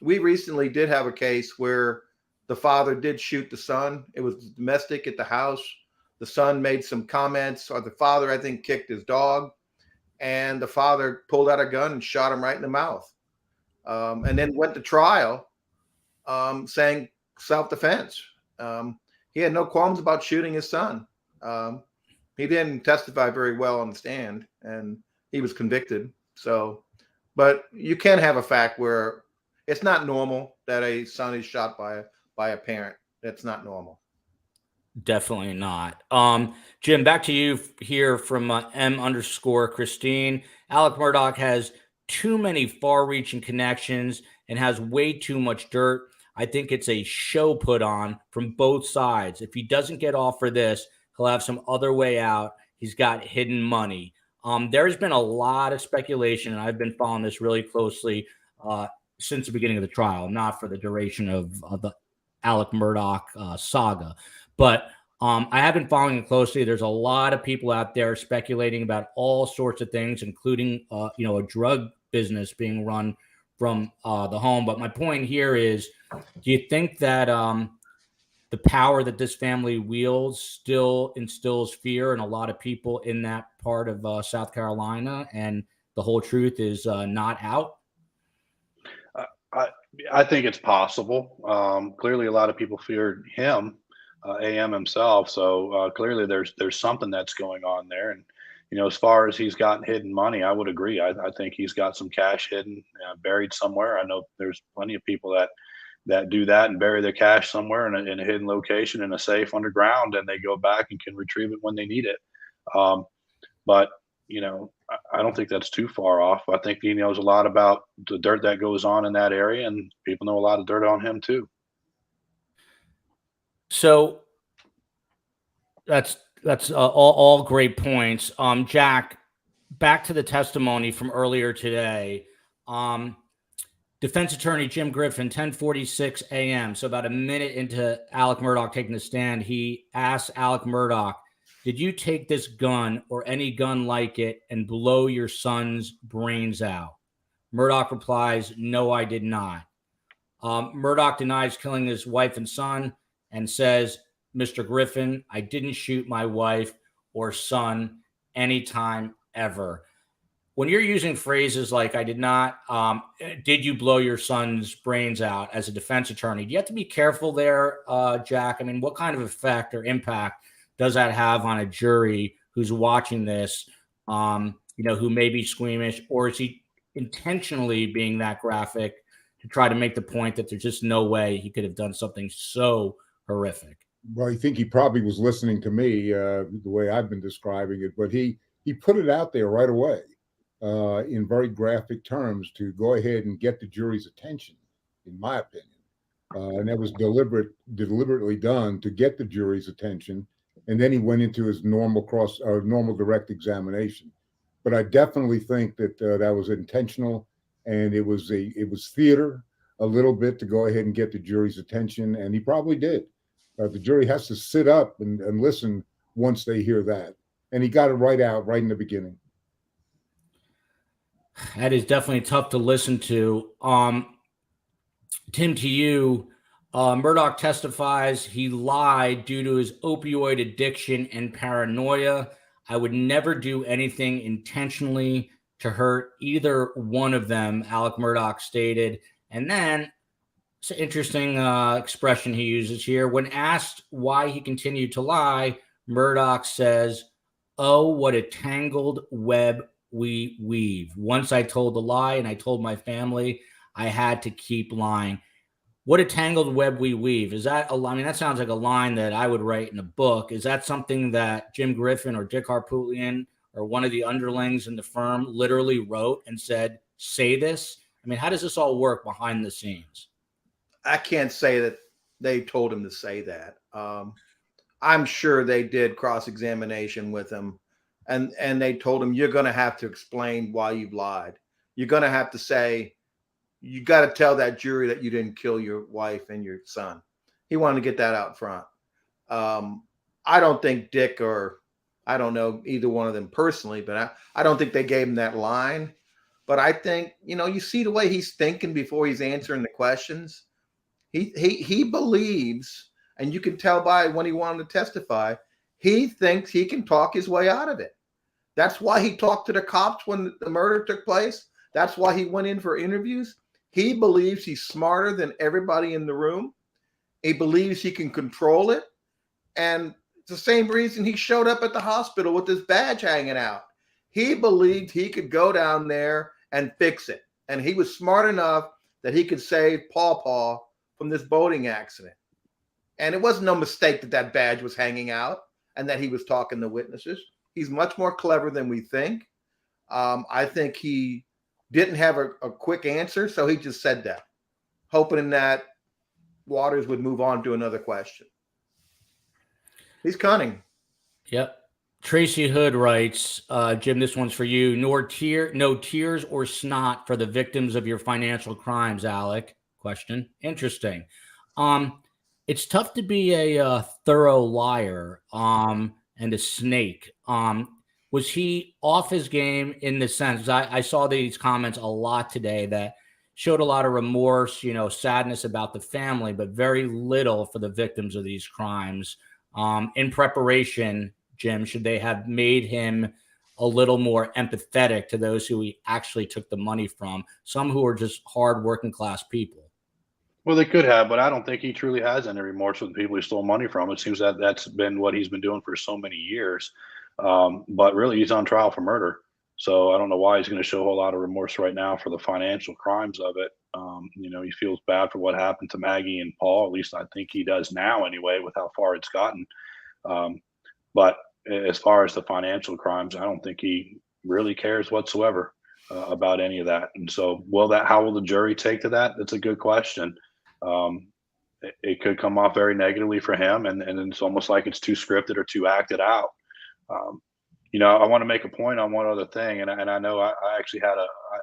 We recently did have a case where the father did shoot the son. It was domestic at the house. The son made some comments, or the father, I think, kicked his dog, and the father pulled out a gun and shot him right in the mouth. And then went to trial saying self-defense. He had no qualms about shooting his son. He didn't testify very well on the stand, and he was convicted. So, but you can have a fact where it's not normal that a son is shot by a parent. That's not normal. Definitely not. Jim, back to you here from M_Christine. Alec Murdoch has too many far-reaching connections and has way too much dirt. I think it's a show put on from both sides. If he doesn't get off for this, he'll have some other way out. He's got hidden money. There's been a lot of speculation, and I've been following this really closely since the beginning of the trial, not for the duration of the Alec Murdoch saga. But I have been following it closely. There's a lot of people out there speculating about all sorts of things, including a drug business being run from the home. But my point here is, do you think that the power that this family wields still instills fear in a lot of people in that part of South Carolina, and the whole truth is not out? I think it's possible. Clearly, a lot of people feared him, AM himself. So clearly, there's something that's going on there. And as far as he's gotten hidden money, I would agree. I think he's got some cash hidden, buried somewhere. I know there's plenty of people that do that and bury their cash somewhere in a hidden location in a safe underground, and they go back and can retrieve it when they need it. But I don't think that's too far off. I think he knows a lot about the dirt that goes on in that area, and people know a lot of dirt on him too. So that's all great points. Jack, back to the testimony from earlier today. Defense attorney Jim Griffin, 10:46 a.m., so about a minute into Alec Murdoch taking the stand, he asked Alec Murdoch, "Did you take this gun or any gun like it and blow your son's brains out?" Murdoch replies, "No, I did not." Murdoch denies killing his wife and son and says, "Mr. Griffin, I didn't shoot my wife or son anytime ever." When you're using phrases like "I did not," "did you blow your son's brains out" as a defense attorney, do you have to be careful there, Jack? I mean, what kind of effect or impact does that have on a jury who's watching this, who may be squeamish, or is he intentionally being that graphic to try to make the point that there's just no way he could have done something so horrific? Well, I think he probably was listening to me the way I've been describing it, but he put it out there right away in very graphic terms to go ahead and get the jury's attention, in my opinion. And that was deliberately done to get the jury's attention. And then he went into his normal direct examination. But I definitely think that that was intentional, and it was theater a little bit to go ahead and get the jury's attention, and he probably did. The jury has to sit up and listen once they hear that, and he got it right out right in the beginning. That is definitely tough to listen to. Tim, to you, Murdoch testifies he lied due to his opioid addiction and paranoia. "I would never do anything intentionally to hurt either one of them, Alec Murdoch stated. And then it's an interesting expression he uses here. When asked why he continued to lie, Murdoch says, "Oh, what a tangled web we weave. Once I told the lie and I told my family I had to keep lying." What a tangled web we weave. Is that I mean, that sounds like a line that I would write in a book. Is that something that Jim Griffin or Dick Harpootlian or one of the underlings in the firm literally wrote and said, say this? I mean, how does this all work behind the scenes? I can't say that they told him to say that. I'm sure they did cross-examination with him, and they told him, you're going to have to explain why you've lied. You're going to have to say, you got to tell that jury that you didn't kill your wife and your son. He wanted to get that out front. I don't think Dick, or I don't know either one of them personally, but I don't think they gave him that line. But I think, you see the way he's thinking before he's answering the questions. He believes, and you can tell by when he wanted to testify, he thinks he can talk his way out of it. That's why he talked to the cops when the murder took place. That's why he went in for interviews. He believes he's smarter than everybody in the room. He believes he can control it. And it's the same reason he showed up at the hospital with his badge hanging out. He believed he could go down there and fix it. And he was smart enough that he could save Paw from this boating accident. And it wasn't no mistake that that badge was hanging out and that he was talking to witnesses. He's much more clever than we think. I think he didn't have a quick answer, so he just said that, hoping that Waters would move on to another question. He's cunning. Yep. Tracy Hood writes, Jim, this one's for you. No tears or snot for the victims of your financial crimes, Alec. Question. Interesting. It's tough to be a thorough liar and a snake. Was he off his game in the sense, I saw these comments a lot today that showed a lot of remorse, sadness about the family, but very little for the victims of these crimes. In preparation, Jim, should they have made him a little more empathetic to those who he actually took the money from, some who are just hard working class people? Well, they could have, but I don't think he truly has any remorse for the people he stole money from. It seems that that's been what he's been doing for so many years. But really, he's on trial for murder. So I don't know why he's going to show a whole lot of remorse right now for the financial crimes of it. He feels bad for what happened to Maggie and Paul. At least I think he does now anyway, with how far it's gotten. But as far as the financial crimes, I don't think he really cares whatsoever about any of that. And so how will the jury take to that? That's a good question. It could come off very negatively for him, and it's almost like it's too scripted or too acted out. I want to make a point on one other thing, and I know I actually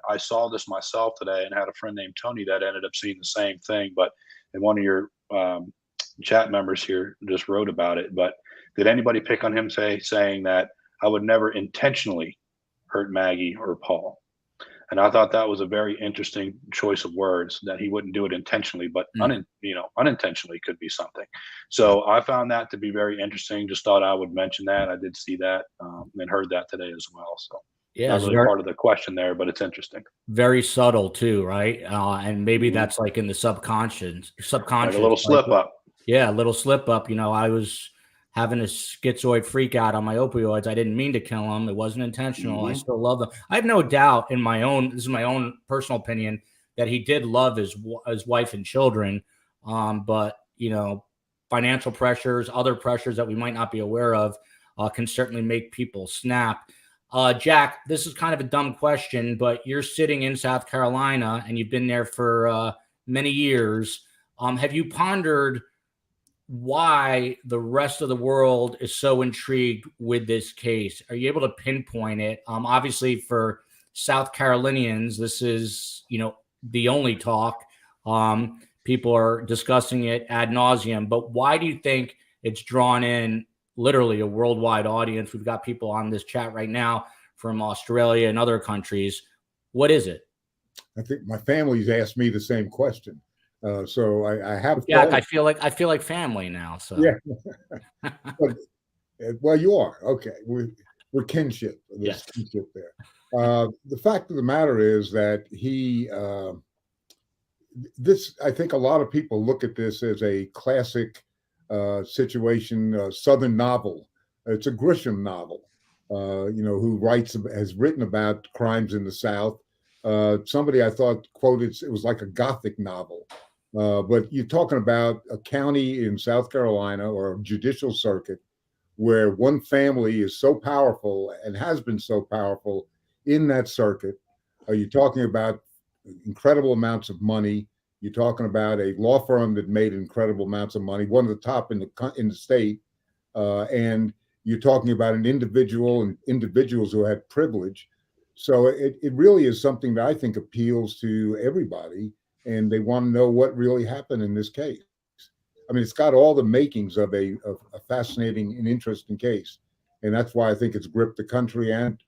I saw this myself today and had a friend named Tony that ended up seeing the same thing, and one of your chat members here just wrote about it. But did anybody pick on him saying that I would never intentionally hurt Maggie or Paul? And I thought that was a very interesting choice of words, that he wouldn't do it intentionally, but unintentionally could be something. So I found that to be very interesting. Just thought I would mention that. I did see that and heard that today as well. So yeah, not really part of the question there, but it's interesting. Very subtle too, right? And maybe that's like in the subconscious, like a little slip up. Yeah, a little slip up. I was having a schizoid freak out on my opioids. I didn't mean to kill him. It wasn't intentional. Mm-hmm. I still love them. I have no doubt this is my own personal opinion, that he did love his wife and children. But, financial pressures, other pressures that we might not be aware of can certainly make people snap. Jack, this is kind of a dumb question, but you're sitting in South Carolina and you've been there for many years. Have you pondered why the rest of the world is so intrigued with this case? Are you able to pinpoint it? Obviously, for South Carolinians, this is, the only talk. People are discussing it ad nauseum. But why do you think it's drawn in literally a worldwide audience? We've got people on this chat right now from Australia and other countries. What is it? I think my family's asked me the same question. So I have. Yeah, I feel like family now. So yeah. Well, you are okay. We're kinship. There's kinship there. The fact of the matter is that I think a lot of people look at this as a classic situation, Southern novel. It's a Grisham novel, who has written about crimes in the South. Somebody I thought quoted it was like a Gothic novel. But you're talking about a county in South Carolina or a judicial circuit where one family is so powerful and has been so powerful in that circuit. You're talking about incredible amounts of money. You're talking about a law firm that made incredible amounts of money, one of the top in the state, and you're talking about an individual and individuals who had privilege. So it really is something that I think appeals to everybody, and they want to know what really happened in this case. I mean, it's got all the makings of a fascinating and interesting case, and that's why I think it's gripped the country and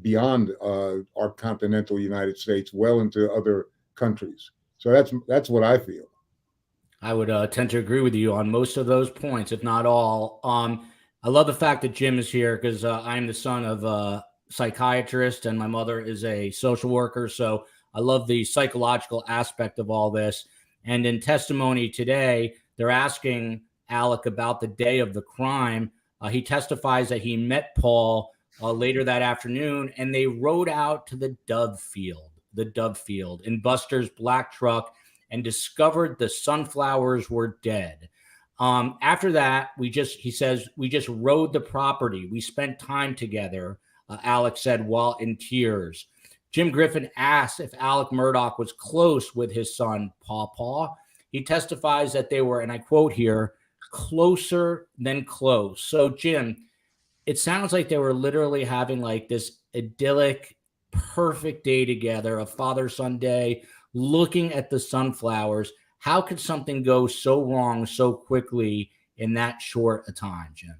beyond our continental United States, well into other countries. So that's what I feel. I would tend to agree with you on most of those points, if not all. I love the fact that Jim is here because I'm the son of a psychiatrist and my mother is a social worker. So I love the psychological aspect of all this. And in testimony today, they're asking Alec about the day of the crime. He testifies that he met Paul later that afternoon, and they rode out to the Dove Field in Buster's black truck and discovered the sunflowers were dead. After that, he says, we just rode the property. We spent time together, Alex said while in tears. Jim Griffin asked if Alec Murdoch was close with his son, Paw Paw. He testifies that they were, and I quote here, closer than close. So, Jim, it sounds like they were literally having like this idyllic, perfect day together, a father-son day, looking at the sunflowers. How could something go so wrong so quickly in that short a time, Jim?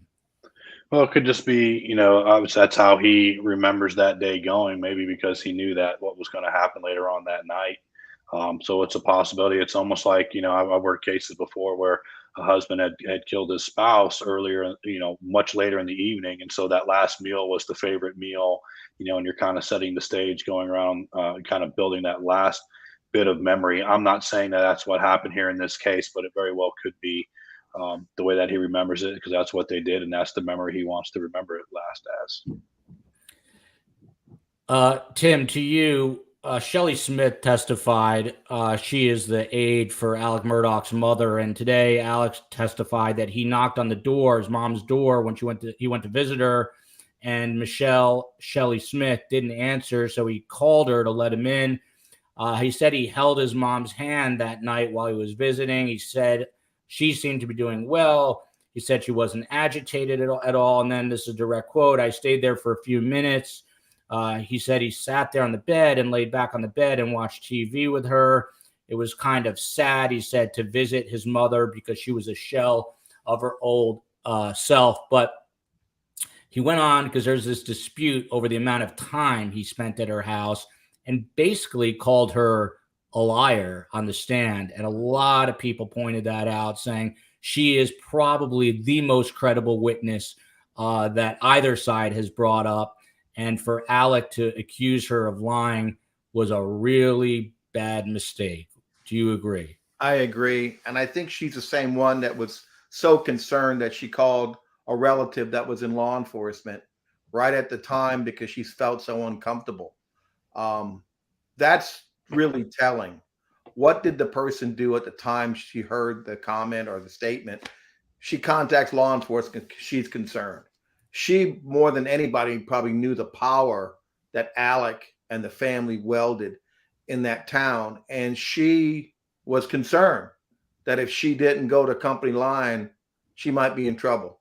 Well, it could just be, obviously that's how he remembers that day going, maybe because he knew that what was going to happen later on that night. So it's a possibility. It's almost like, I've worked cases before where a husband had killed his spouse earlier, much later in the evening. And so that last meal was the favorite meal, and you're kind of setting the stage, going around, kind of building that last bit of memory. I'm not saying that that's what happened here in this case, but it very well could be the way that he remembers it, because that's what they did. And that's the memory he wants to remember it last as. Tim, to you, Shelly Smith testified. She is the aide for Alec Murdoch's mother. And today, Alex testified that he knocked on his mom's door, when he went to visit her. And Shelly Smith, didn't answer. So he called her to let him in. He said he held his mom's hand that night while he was visiting. He said she seemed to be doing well. He said she wasn't agitated at all. And then this is a direct quote. I stayed there for a few minutes. He said he sat there on the bed and laid back on the bed and watched TV with her. It was kind of sad, he said, to visit his mother because she was a shell of her old self. But he went on because there's this dispute over the amount of time he spent at her house, and basically called her a liar on the stand. And a lot of people pointed that out, saying she is probably the most credible witness that either side has brought up. And for Alec to accuse her of lying was a really bad mistake. Do you agree? I agree. And I think she's the same one that was so concerned that she called a relative that was in law enforcement right at the time because she felt so uncomfortable. That's really telling. What did the person do at the time she heard the comment or the statement? She contacts law enforcement because she's concerned. She, more than anybody, probably knew the power that Alec and the family wielded in that town. And she was concerned that if she didn't go to company line, she might be in trouble.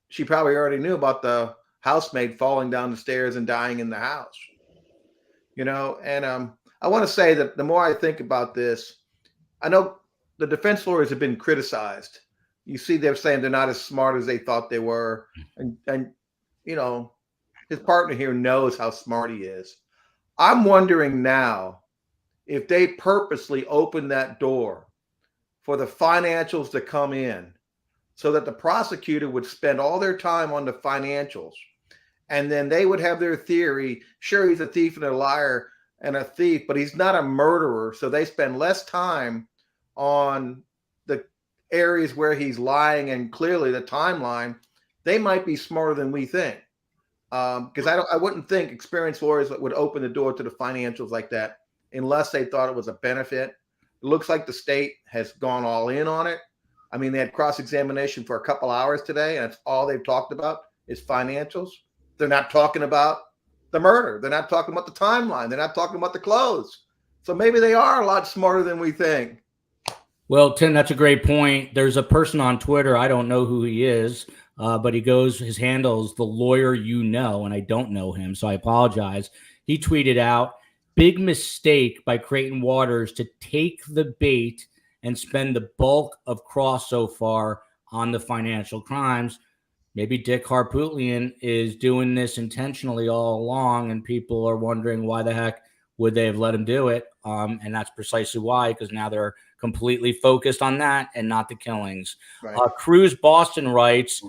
She probably already knew about the housemaid falling down the stairs and dying in the house. And I want to say that the more I think about this, I know the defense lawyers have been criticized. You see, they're saying they're not as smart as they thought they were. And his partner here knows how smart he is. I'm wondering now if they purposely opened that door for the financials to come in so that the prosecutor would spend all their time on the financials And then they would have their theory. Sure, he's a thief and a liar and a thief, but he's not a murderer. So they spend less time on the areas where he's lying, and clearly the timeline. They might be smarter than we think. Because I wouldn't think experienced lawyers would open the door to the financials like that unless they thought it was a benefit. It looks like the state has gone all in on it. I mean, they had cross-examination for a couple hours today, and that's all they've talked about is financials. They're not talking about the murder. They're not talking about the timeline. They're not talking about the clothes. So maybe they are a lot smarter than we think. Well, Tim, that's a great point. There's a person on Twitter, I don't know who he is, but his handle is the lawyer you know, and I don't know him, so I apologize. He tweeted out, big mistake by Creighton Waters to take the bait and spend the bulk of Cross so far on the financial crimes. Maybe Dick Harpootlian is doing this intentionally all along, and people are wondering why the heck would they have let him do it? And that's precisely why, because now they're completely focused on that and not the killings. Right. Cruz Boston writes,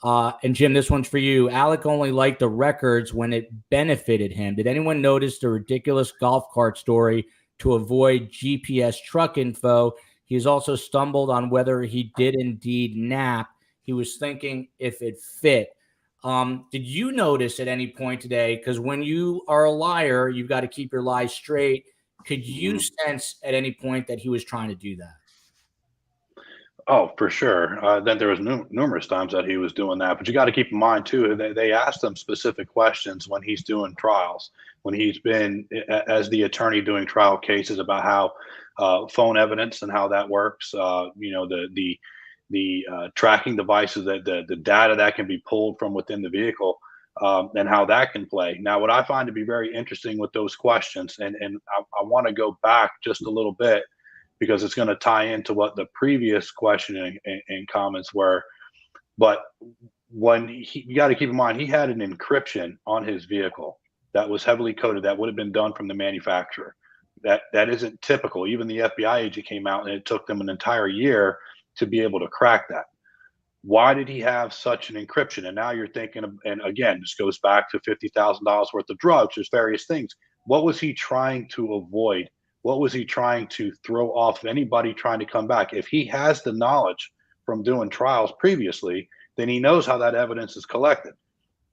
and Jim, this one's for you. Alec only liked the records when it benefited him. Did anyone notice the ridiculous golf cart story to avoid GPS truck info? He has also stumbled on whether he did indeed nap. He was thinking if it fit. Did you notice at any point today, because when you are a liar, you've got to keep your lies straight. Could you sense at any point that he was trying to do that? Oh, for sure. Then there was numerous times that he was doing that. But you got to keep in mind, too, they asked him specific questions when he's doing trials, when he's been as the attorney doing trial cases about how phone evidence and how that works, the tracking devices, the data that can be pulled from within the vehicle, and how that can play. Now, what I find to be very interesting with those questions, and I want to go back just a little bit because it's going to tie into what the previous question and comments were. But you got to keep in mind, he had an encryption on his vehicle that was heavily coded that would have been done from the manufacturer. That isn't typical. Even the FBI agent came out and it took them an entire year to be able to crack that. Why did he have such an encryption? And now you're thinking, and again, this goes back to $50,000 worth of drugs. There's various things. What was he trying to avoid? What was he trying to throw off anybody trying to come back? If he has the knowledge from doing trials previously, then he knows how that evidence is collected.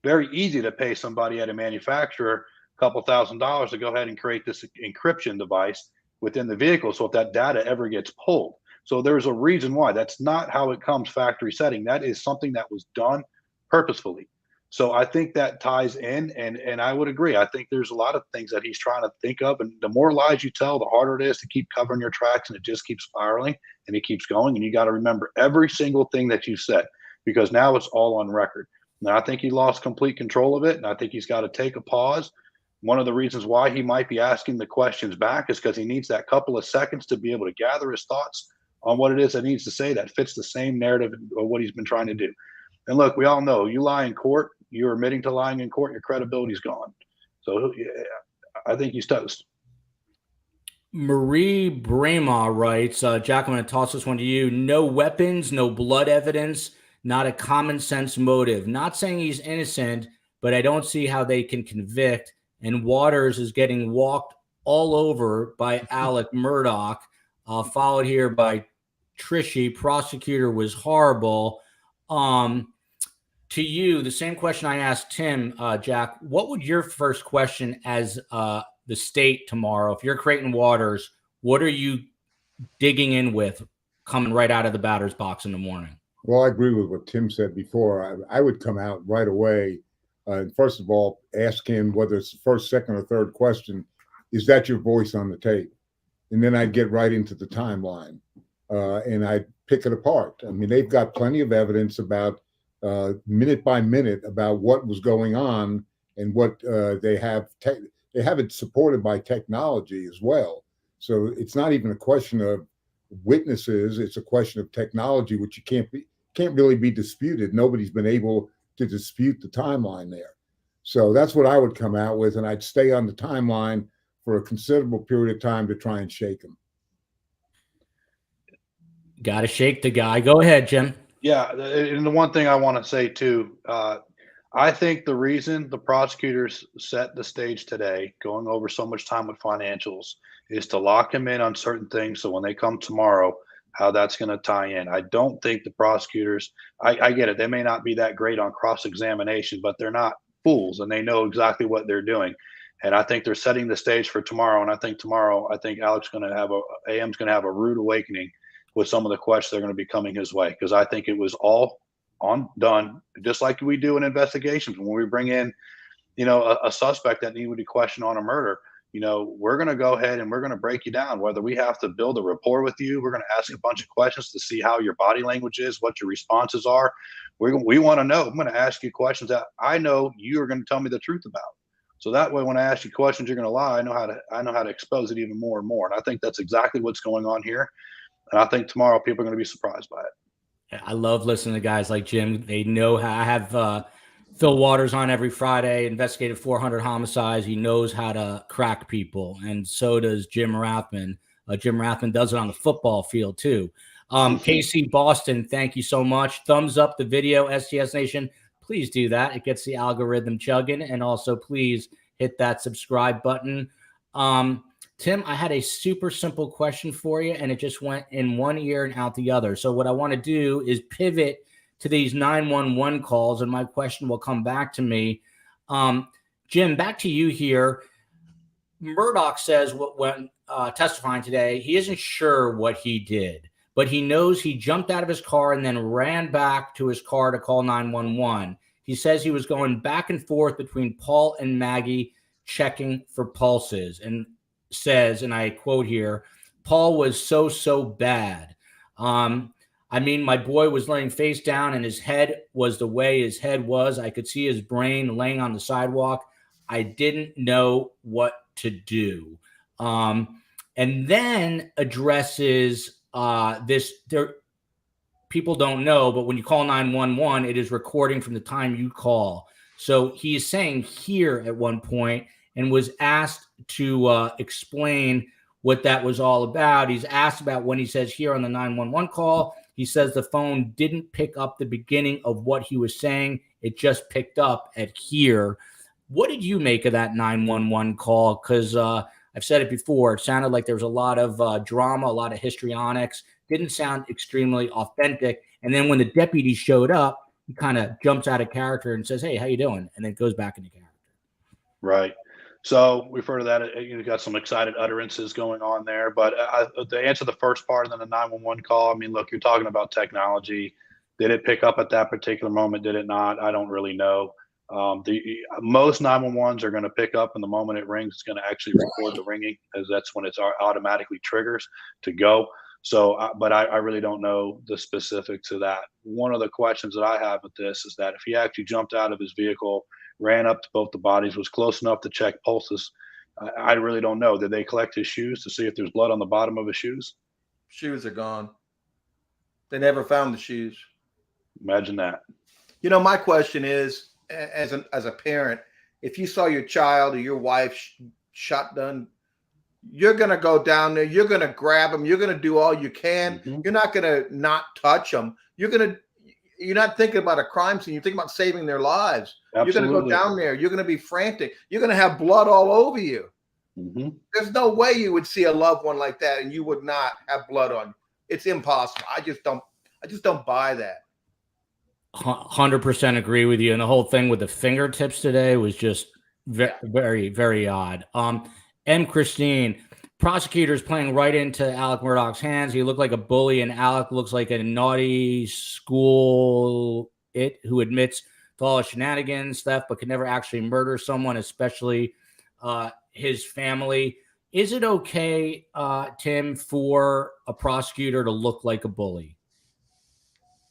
Very easy to pay somebody at a manufacturer a couple $1,000s to go ahead and create this encryption device within the vehicle. So if that data ever gets pulled, so there's a reason why. That's not how it comes factory setting. That is something that was done purposefully. So I think that ties in, and I would agree. I think there's a lot of things that he's trying to think of, and the more lies you tell, the harder it is to keep covering your tracks, and it just keeps spiraling, and it keeps going, and you got to remember every single thing that you said, because now it's all on record. Now I think he lost complete control of it, and I think he's got to take a pause. One of the reasons why he might be asking the questions back is because he needs that couple of seconds to be able to gather his thoughts on what it is that he needs to say that fits the same narrative of what he's been trying to do. And look, we all know you lie in court, you're admitting to lying in court, your credibility's gone. So yeah, I think he's toast. Marie Brema writes, Jack, I'm going to toss this one to you. No weapons, no blood evidence, not a common sense motive. Not saying he's innocent, but I don't see how they can convict. And Waters is getting walked all over by Alec Murdoch, followed here by Trishy. Prosecutor was horrible. To you, the same question I asked Tim, Jack, what would your first question as the state tomorrow, if you're Creighton Waters, what are you digging in with coming right out of the batter's box in the morning? Well, I agree with what Tim said before. I would come out right away. First of all, ask him whether it's the first, second, or third question, is that your voice on the tape? And then I'd get right into the timeline and I'd pick it apart. I mean, they've got plenty of evidence about minute by minute about what was going on and what they have it supported by technology as well. So it's not even a question of witnesses, it's a question of technology, which can't really be disputed. Nobody's been able to dispute the timeline there. So that's what I would come out with, and I'd stay on the timeline for a considerable period of time to try and shake him. Got to shake the guy. Go ahead, Jim. Yeah, and the one thing I want to say too, I I think the reason the prosecutors set the stage today, going over so much time with financials, is to lock him in on certain things. So when they come tomorrow, how that's going to tie in. I don't think the prosecutors, I get it. They may not be that great on cross-examination, but they're not fools and they know exactly what they're doing. And I think they're setting the stage for tomorrow. And I think tomorrow, I think Alec's going to have AM's going to have a rude awakening with some of the questions that are going to be coming his way. Because I think it was all done just like we do in investigations when we bring in, a suspect that needed to be questioned on a murder. We're going to go ahead and we're going to break you down, whether we have to build a rapport with you. We're going to ask a bunch of questions to see how your body language is, what your responses are. We want to know. I'm going to ask you questions that I know you are going to tell me the truth about. So that way, when I ask you questions, you're going to lie. I know how to expose it even more and more. And I think that's exactly what's going on here. And I think tomorrow people are going to be surprised by it. I love listening to guys like Jim. They know how. I have Phil Waters on every Friday, investigated 400 homicides. He knows how to crack people. And so does Jim Rathman. Jim Rathman does it on the football field too. KC Boston, thank you so much. Thumbs up the video, STS Nation. Please do that. It gets the algorithm chugging. And also please hit that subscribe button. Tim, I had a super simple question for you, and it just went in one ear and out the other. So what I want to do is pivot to these 911 calls, and my question will come back to me. Jim, back to you here. Murdoch says when testifying today, he isn't sure what he did, but he knows he jumped out of his car and then ran back to his car to call 911. He says he was going back and forth between Paul and Maggie checking for pulses, and says, and I quote here, Paul was so bad. My boy was laying face down and his head was the way his head was. I could see his brain laying on the sidewalk. I didn't know what to do. And then addresses this. People don't know, but when you call 911, it is recording from the time you call. So he is saying here at one point, and was asked to explain what that was all about. He's asked about when he says here on the 911 call, he says the phone didn't pick up the beginning of what he was saying. It just picked up at here. What did you make of that 911 call? Because I've said it before, it sounded like there was a lot of drama, a lot of histrionics, didn't sound extremely authentic. And then when the deputy showed up, he kind of jumps out of character and says, hey, how you doing? And then goes back into character. Right. So we've heard of that. You've got some excited utterances going on there. But to answer the first part and then the 911 call, look, you're talking about technology. Did it pick up at that particular moment? Did it not? I don't really know. Most 911s are going to pick up, and the moment it rings, it's going to actually record the ringing, as that's when it's automatically triggers to go. So, but I really don't know the specifics of that. One of the questions that I have with this is that if he actually jumped out of his vehicle, ran up to both the bodies, was close enough to check pulses, I really don't know. Did they collect his shoes to see if there's blood on the bottom of his shoes? Shoes are gone. They never found the shoes. Imagine that. My question is, as a parent, if you saw your child or your wife shotgun, you're going to go down there. You're going to grab them. You're going to do all you can. Mm-hmm. You're not going to not touch them. You're not thinking about a crime scene. You're thinking about saving their lives. Absolutely. You're going to go down there. You're going to be frantic. You're going to have blood all over you. Mm-hmm. There's no way you would see a loved one like that and you would not have blood on you. It's impossible. I just don't buy that. 100% agree with you. And the whole thing with the fingertips today was just very, very odd. Christine, prosecutors playing right into Alec Murdoch's hands. He looked like a bully, and Alec looks like a naughty school who admits to all his shenanigans, theft, but can never actually murder someone, especially his family. Is it okay, Tim, for a prosecutor to look like a bully?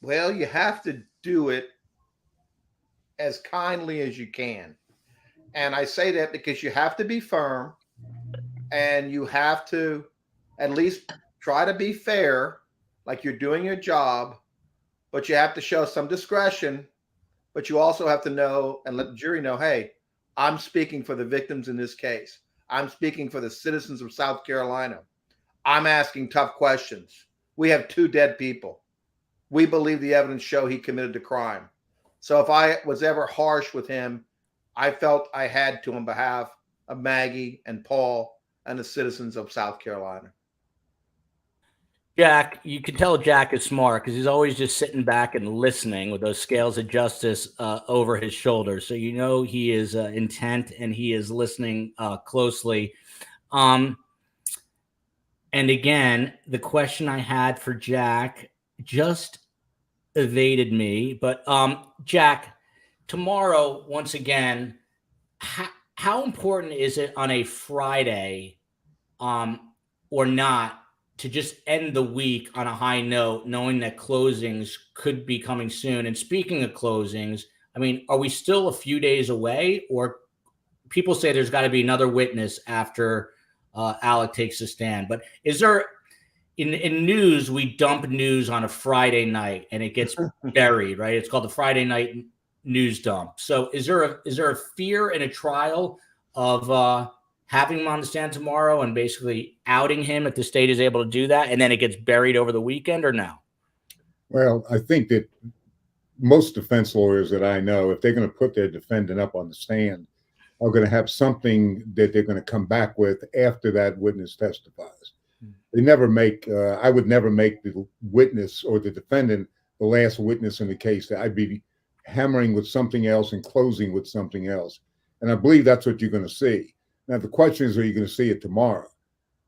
Well, you have to do it as kindly as you can. And I say that because you have to be firm. And you have to at least try to be fair, like you're doing your job, but you have to show some discretion. But you also have to know and let the jury know, hey, I'm speaking for the victims in this case. I'm speaking for the citizens of South Carolina. I'm asking tough questions. We have 2 dead people. We believe the evidence show he committed the crime. So if I was ever harsh with him, I felt I had to on behalf of Maggie and Paul and the citizens of South Carolina. Jack, you can tell Jack is smart because he's always just sitting back and listening with those scales of justice over his shoulder. So you know he is intent and he is listening closely. And again, the question I had for Jack just evaded me. But Jack, tomorrow, once again, how important is it on a Friday or not to just end the week on a high note, knowing that closings could be coming soon? And speaking of closings, I mean, are we still a few days away, or people say there's got to be another witness after Alec takes a stand? But is there, in news, we dump news on a Friday night and it gets buried, right? It's called the Friday night news dump. So is there a fear in a trial of having him on the stand tomorrow and basically outing him if the state is able to do that, and then it gets buried over the weekend, or no? Well, I think that most defense lawyers that I know, if they're going to put their defendant up on the stand, are going to have something that they're going to come back with after that witness testifies. They never make, I would never make the witness or the defendant the last witness in the case. I'd be hammering with something else and closing with something else. And I believe that's what you're going to see. Now, the question is, are you going to see it tomorrow?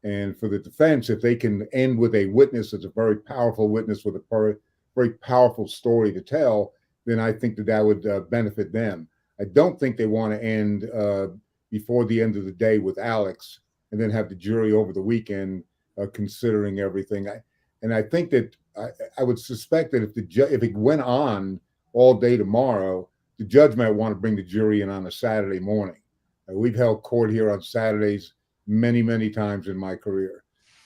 And for the defense, if they can end with a witness that's a very powerful witness with a very powerful story to tell, then I think that would benefit them. I don't think they want to end before the end of the day with Alex and then have the jury over the weekend considering everything. I think that I would suspect that if it went on all day tomorrow, the judge might want to bring the jury in on a Saturday morning. We've held court here on Saturdays many, many times in my career.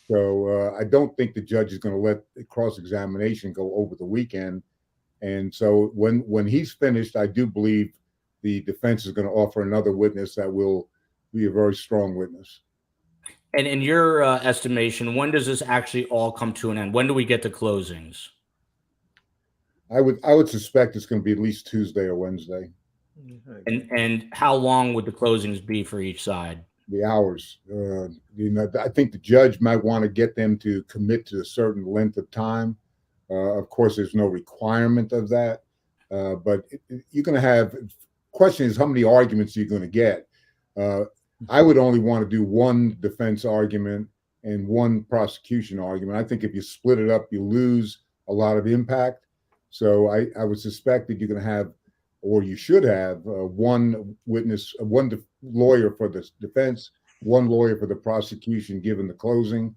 So I don't think the judge is going to let the cross-examination go over the weekend. And so when he's finished, I do believe the defense is going to offer another witness that will be a very strong witness. And in your estimation, when does this actually all come to an end? When do we get to closings? I would suspect it's going to be at least Tuesday or Wednesday. And how long would the closings be for each side? The hours. I think the judge might want to get them to commit to a certain length of time. Of course, there's no requirement of that, but you're going to have. Question is, how many arguments you're going to get? I would only want to do one defense argument and one prosecution argument. I think if you split it up, you lose a lot of impact. So I would suspect that you're going to have, or you should have, one witness, one lawyer for the defense, one lawyer for the prosecution, given the closing,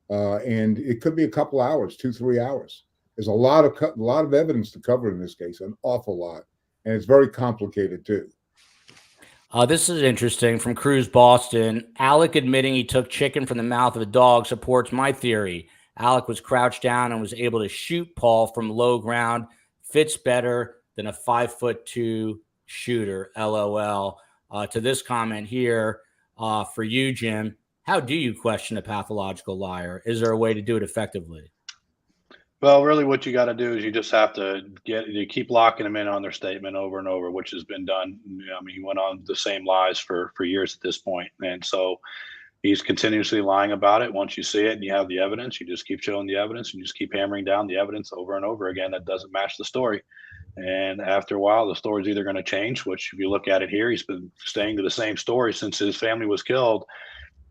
and it could be a couple hours, 2-3 hours. There's a lot of evidence to cover in this case, an awful lot, and it's very complicated too. This is interesting from Cruz Boston. Alec admitting he took chicken from the mouth of a dog supports my theory. Alec was crouched down and was able to shoot Paul from low ground. Fits better than a 5'2" shooter. LOL. To this comment here for you, Jim, how do you question a pathological liar? Is there a way to do it effectively? Well, really what you got to do is you just have to keep locking them in on their statement over and over, which has been done. I mean, he went on the same lies for years at this point. And so he's continuously lying about it. Once you see it and you have the evidence, you just keep showing the evidence and you just keep hammering down the evidence over and over again that doesn't match the story. And after a while, the story's either going to change, which if you look at it here, he's been staying to the same story since his family was killed.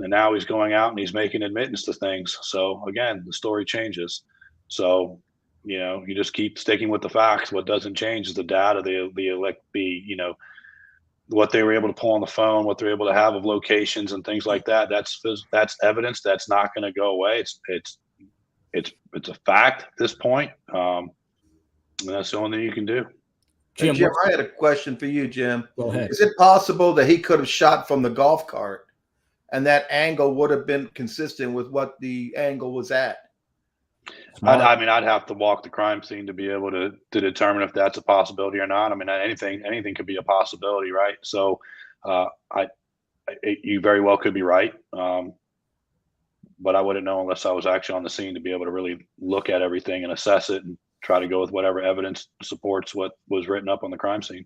And now he's going out and he's making admittance to things. So again, the story changes. So, you just keep sticking with the facts. What doesn't change is the data, what they were able to pull on the phone, what they're able to have of locations and things like that. That's evidence that's not going to go away. It's a fact at this point. And that's the only thing you can do. Jim, I had a question for you, Jim. Go ahead. Is it possible that he could have shot from the golf cart and that angle would have been consistent with what the angle was at? I'd have to walk the crime scene to be able to determine if that's a possibility or not. I mean, anything could be a possibility, right? So, you very well could be right, but I wouldn't know unless I was actually on the scene to be able to really look at everything and assess it and try to go with whatever evidence supports what was written up on the crime scene.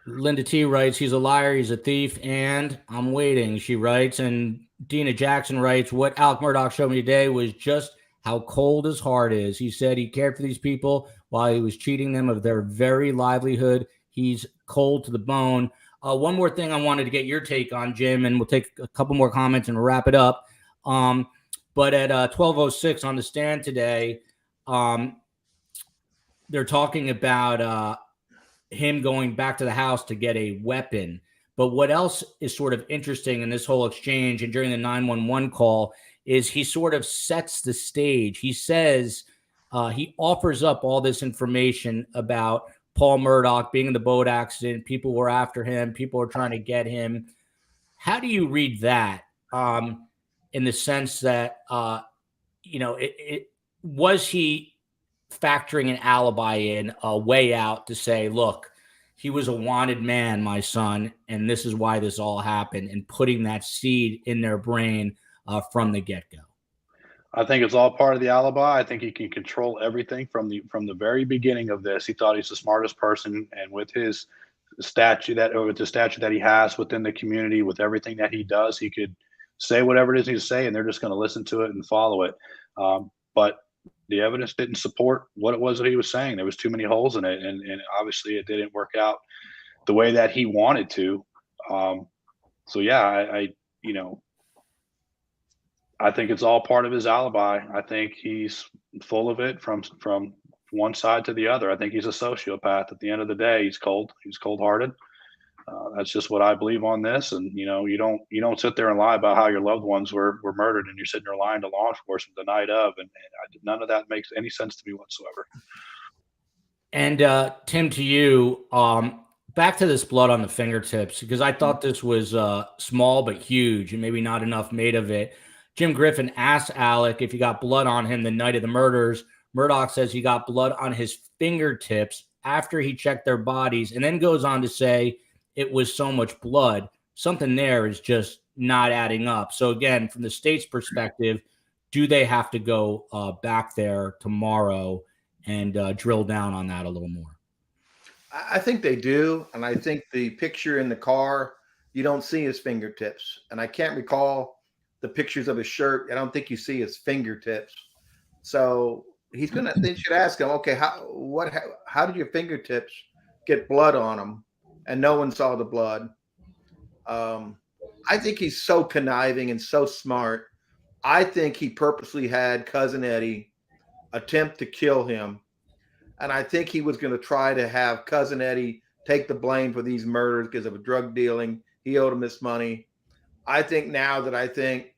Linda T writes, he's a liar, he's a thief, and I'm waiting, she writes. And Dina Jackson writes, what Alec Murdoch showed me today was just how cold his heart is. He said he cared for these people while he was cheating them of their very livelihood. He's cold to the bone. One more thing I wanted to get your take on, Jim, and we'll take a couple more comments and wrap it up. But at 12:06 on the stand today, they're talking about him going back to the house to get a weapon. But what else is sort of interesting in this whole exchange and during the 911 call is he sort of sets the stage. He says he offers up all this information about Paul Murdoch being in the boat accident. People were after him. People were trying to get him. How do you read that in the sense that, was he factoring an alibi in a way out to say, look, he was a wanted man, my son, and this is why this all happened, and putting that seed in their brain from the get-go? I think it's all part of the alibi. I think he can control everything from the very beginning of this. He thought he's the smartest person, and with his statue that he has within the community, with everything that he does, he could say whatever it is he's saying. They're just going to listen to it and follow it. But the evidence didn't support what it was that he was saying. There was too many holes in it, and obviously it didn't work out the way that he wanted to. So yeah, I think it's all part of his alibi. I think he's full of it from one side to the other. I think he's a sociopath. At the end of the day, he's cold. He's cold-hearted. That's just what I believe on this. And you don't sit there and lie about how your loved ones were murdered, and you're sitting there lying to law enforcement the night of, and none of that makes any sense to me whatsoever. And Tim, to you, back to this blood on the fingertips, because I thought this was small but huge, and maybe not enough made of it. Jim Griffin asked Alec if he got blood on him the night of the murders. Murdoch says he got blood on his fingertips after he checked their bodies, and then goes on to say it was so much blood. Something there is just not adding up. So again, from the state's perspective, do they have to go back there tomorrow and drill down on that a little more? I think they do. And I think the picture in the car, you don't see his fingertips. And I can't recall the pictures of his shirt. I don't think you see his fingertips. So they should ask him, okay, how did your fingertips get blood on them? And no one saw the blood. I think he's so conniving and so smart. I think he purposely had Cousin Eddie attempt to kill him. And I think he was going to try to have Cousin Eddie take the blame for these murders because of drug dealing. He owed him this money. I think now that I think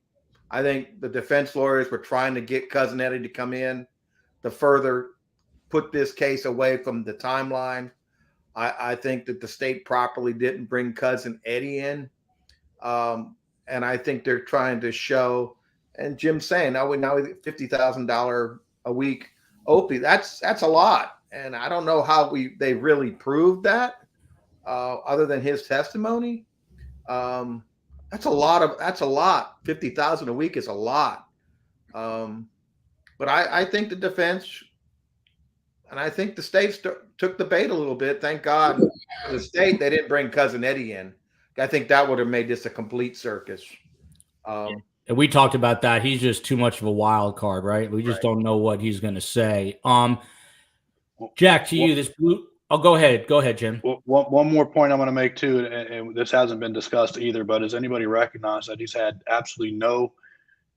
the defense lawyers were trying to get Cousin Eddie to come in to further put this case away from the timeline. I think that the state properly didn't bring Cousin Eddie in. And I think they're trying to show, and Jim's saying, now we $50,000 a week Opie, that's a lot. And I don't know how they really proved that other than his testimony. That's a lot. 50,000 a week is a lot. But I think the defense, and I think the state took the bait a little bit. Thank God for the state they didn't bring Cousin Eddie in. I think that would have made this a complete circus. And we talked about that. He's just too much of a wild card, right? We just don't know what he's going to say. Jack, to you, this blue. Oh, go ahead. Go ahead, Jim. One more point I'm going to make too, and this hasn't been discussed either, but does anybody recognize that he's had absolutely no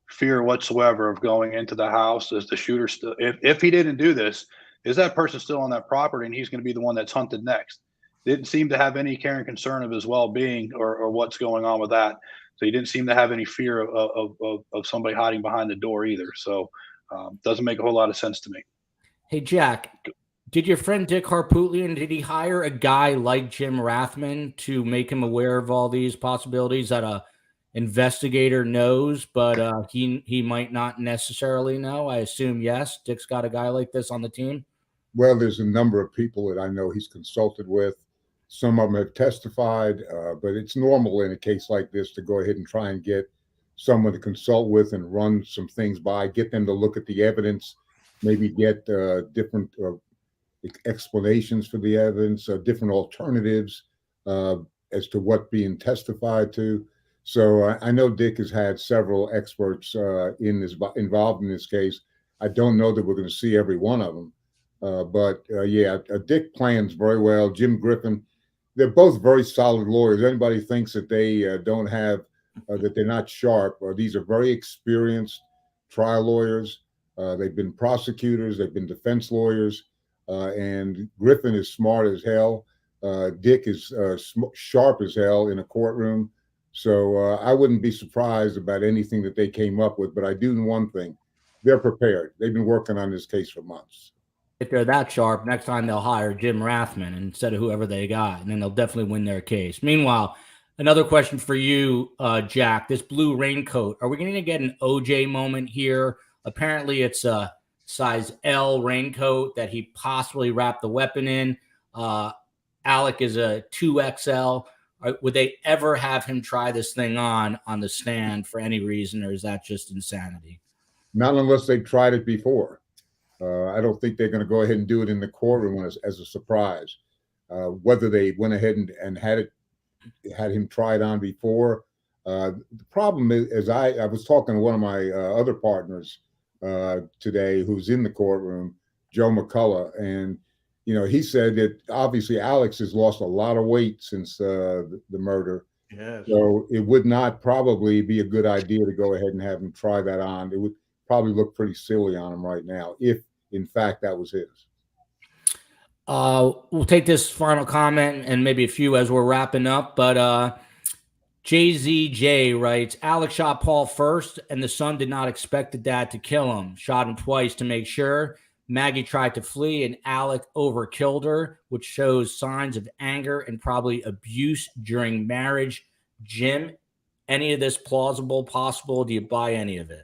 fear whatsoever of going into the house as the shooter still? If he didn't do this, is that person still on that property and he's going to be the one that's hunted next? Didn't seem to have any care and concern of his well-being or what's going on with that. So he didn't seem to have any fear of somebody hiding behind the door either. So doesn't make a whole lot of sense to me. Hey, Jack, did your friend Dick Harpootlian, did he hire a guy like Jim Rathman to make him aware of all these possibilities that a investigator knows, but he might not necessarily know? I assume yes. Dick's got a guy like this on the team. Well, there's a number of people that I know he's consulted with. Some of them have testified, but it's normal in a case like this to go ahead and try and get someone to consult with and run some things by, get them to look at the evidence, maybe get different explanations for the evidence, different alternatives as to what being testified to. So I know Dick has had several experts involved in this case. I don't know that we're going to see every one of them, but Dick plans very well. Jim Griffin, they're both very solid lawyers. Anybody thinks that they don't have that they're not sharp, these are very experienced trial lawyers. They've been prosecutors, they've been defense lawyers, and Griffin is smart as hell. Dick is sharp as hell in a courtroom. So I wouldn't be surprised about anything that they came up with, but I do know one thing. They're prepared. They've been working on this case for months. If they're that sharp, next time they'll hire Jim Rathman instead of whoever they got, and then they'll definitely win their case. Meanwhile, another question for you, Jack. This blue raincoat, are we going to get an OJ moment here? Apparently, it's a size L raincoat that he possibly wrapped the weapon in. Alec is a 2XL. Would they ever have him try this thing on the stand for any reason, or is that just insanity? Not unless they've tried it before. I don't think they're going to go ahead and do it in the courtroom as a surprise. Whether they went ahead and had him try it on before. The problem is I was talking to one of my other partners today who's in the courtroom, Joe McCullough, and he said that obviously Alex has lost a lot of weight since the murder. Yes. So it would not probably be a good idea to go ahead and have him try that on. It would probably look pretty silly on him right now, if in fact that was his. We'll take this final comment and maybe a few as we're wrapping up, but JZJ writes, Alex shot Paul first, and the son did not expect the dad to kill him. Shot him twice to make sure. Maggie tried to flee, and Alec overkilled her, which shows signs of anger and probably abuse during marriage. Jim, any of this plausible, possible? Do you buy any of it?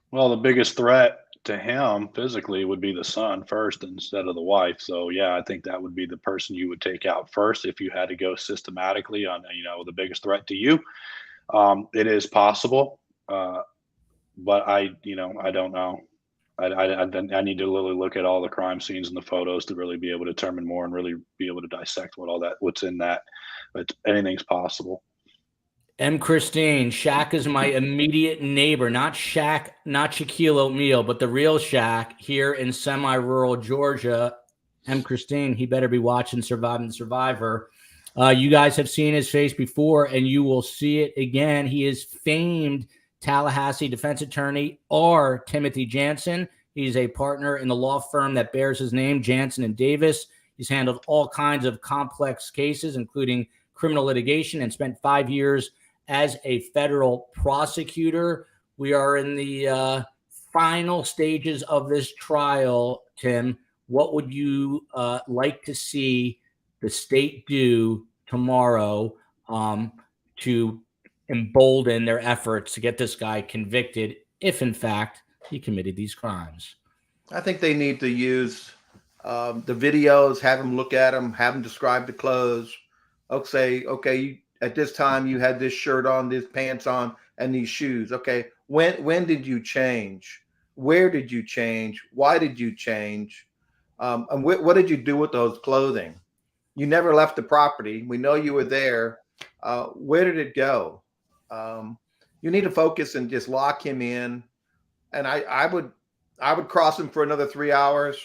Well, the biggest threat to him physically would be the son first instead of the wife. So yeah, I think that would be the person you would take out first if you had to go systematically on, the biggest threat to you. It is possible, but I don't know. I need to really look at all the crime scenes and the photos to really be able to determine more and really be able to dissect what's in that. But anything's possible. M. Christine, Shaq is my immediate neighbor, not Shaq, not Shaquille O'Neal, but the real Shaq here in semi-rural Georgia. M. Christine, he better be watching Surviving the Survivor. You guys have seen his face before, and you will see it again. He is famed Tallahassee defense attorney R. Timothy Jansen. He's a partner in the law firm that bears his name, Jansen and Davis. He's handled all kinds of complex cases, including criminal litigation, and spent 5 years as a federal prosecutor. We are in the final stages of this trial, Tim. What would you like to see the state do tomorrow to embolden their efforts to get this guy convicted if, in fact, he committed these crimes? I think they need to use the videos, have him look at them, have him describe the clothes. Okay, at this time you had this shirt on, these pants on, and these shoes. Okay, when did you change? Where did you change? Why did you change? And what did you do with those clothing? You never left the property. We know you were there. Where did it go? You need to focus and just lock him in. And I would cross him for another 3 hours,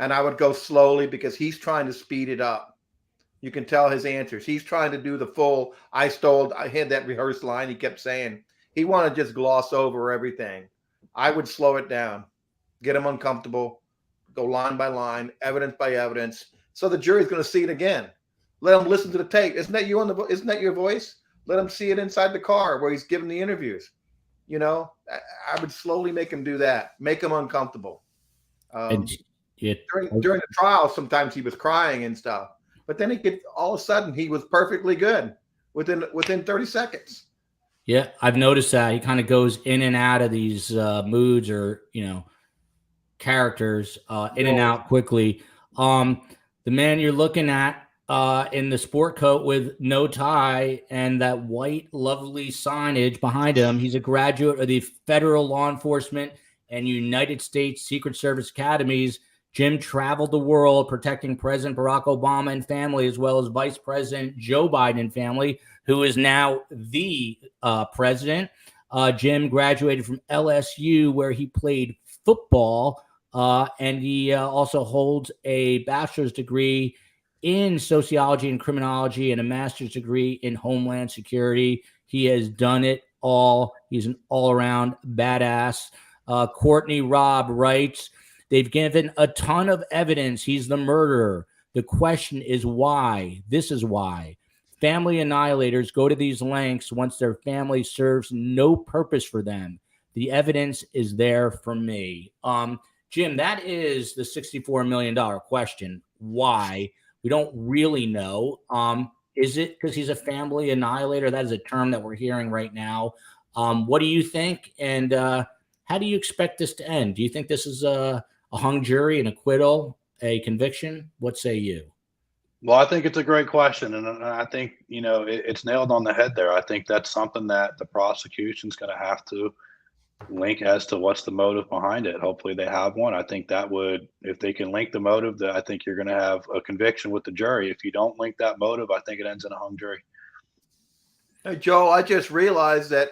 and I would go slowly because he's trying to speed it up. You can tell his answers. He's trying to do the full, I had that rehearsed line he kept saying. He wanted to just gloss over everything. I would slow it down, get him uncomfortable, go line by line, evidence by evidence. So the jury's going to see it again. Let them listen to the tape. Isn't that your voice? Let them see it inside the car where he's giving the interviews. I would slowly make him do that, make him uncomfortable. During the trial, sometimes he was crying and stuff, but then all of a sudden he was perfectly good within 30 seconds. Yeah, I've noticed that he kind of goes in and out of these moods or characters in and out quickly. The man you're looking at in the sport coat with no tie and that white lovely signage behind him, he's a graduate of the Federal Law Enforcement and United States Secret Service Academies. Jim traveled the world protecting President Barack Obama and family, as well as Vice President Joe Biden and family, who is now the president. Jim graduated from LSU, where he played football, and he also holds a bachelor's degree in sociology and criminology and a master's degree in homeland security. He has done it all. He's an all-around badass. Courtney Robb writes, they've given a ton of evidence he's the murderer. The question is why? This is why. Family annihilators go to these lengths once their family serves no purpose for them. The evidence is there for me. Jim, that is the $64 million question. Why? We don't really know. Is it because he's a family annihilator? That is a term that we're hearing right now. What do you think? And how do you expect this to end? Do you think this is a hung jury, an acquittal, a conviction? What say you? Well, I think it's a great question. And I think, it's nailed on the head there. I think that's something that the prosecution's going to have to link as to what's the motive behind it. Hopefully they have one. I think that would, if they can link the motive, I think you're going to have a conviction with the jury. If you don't link that motive, I think it ends in a hung jury. Hey, Joe, I just realized that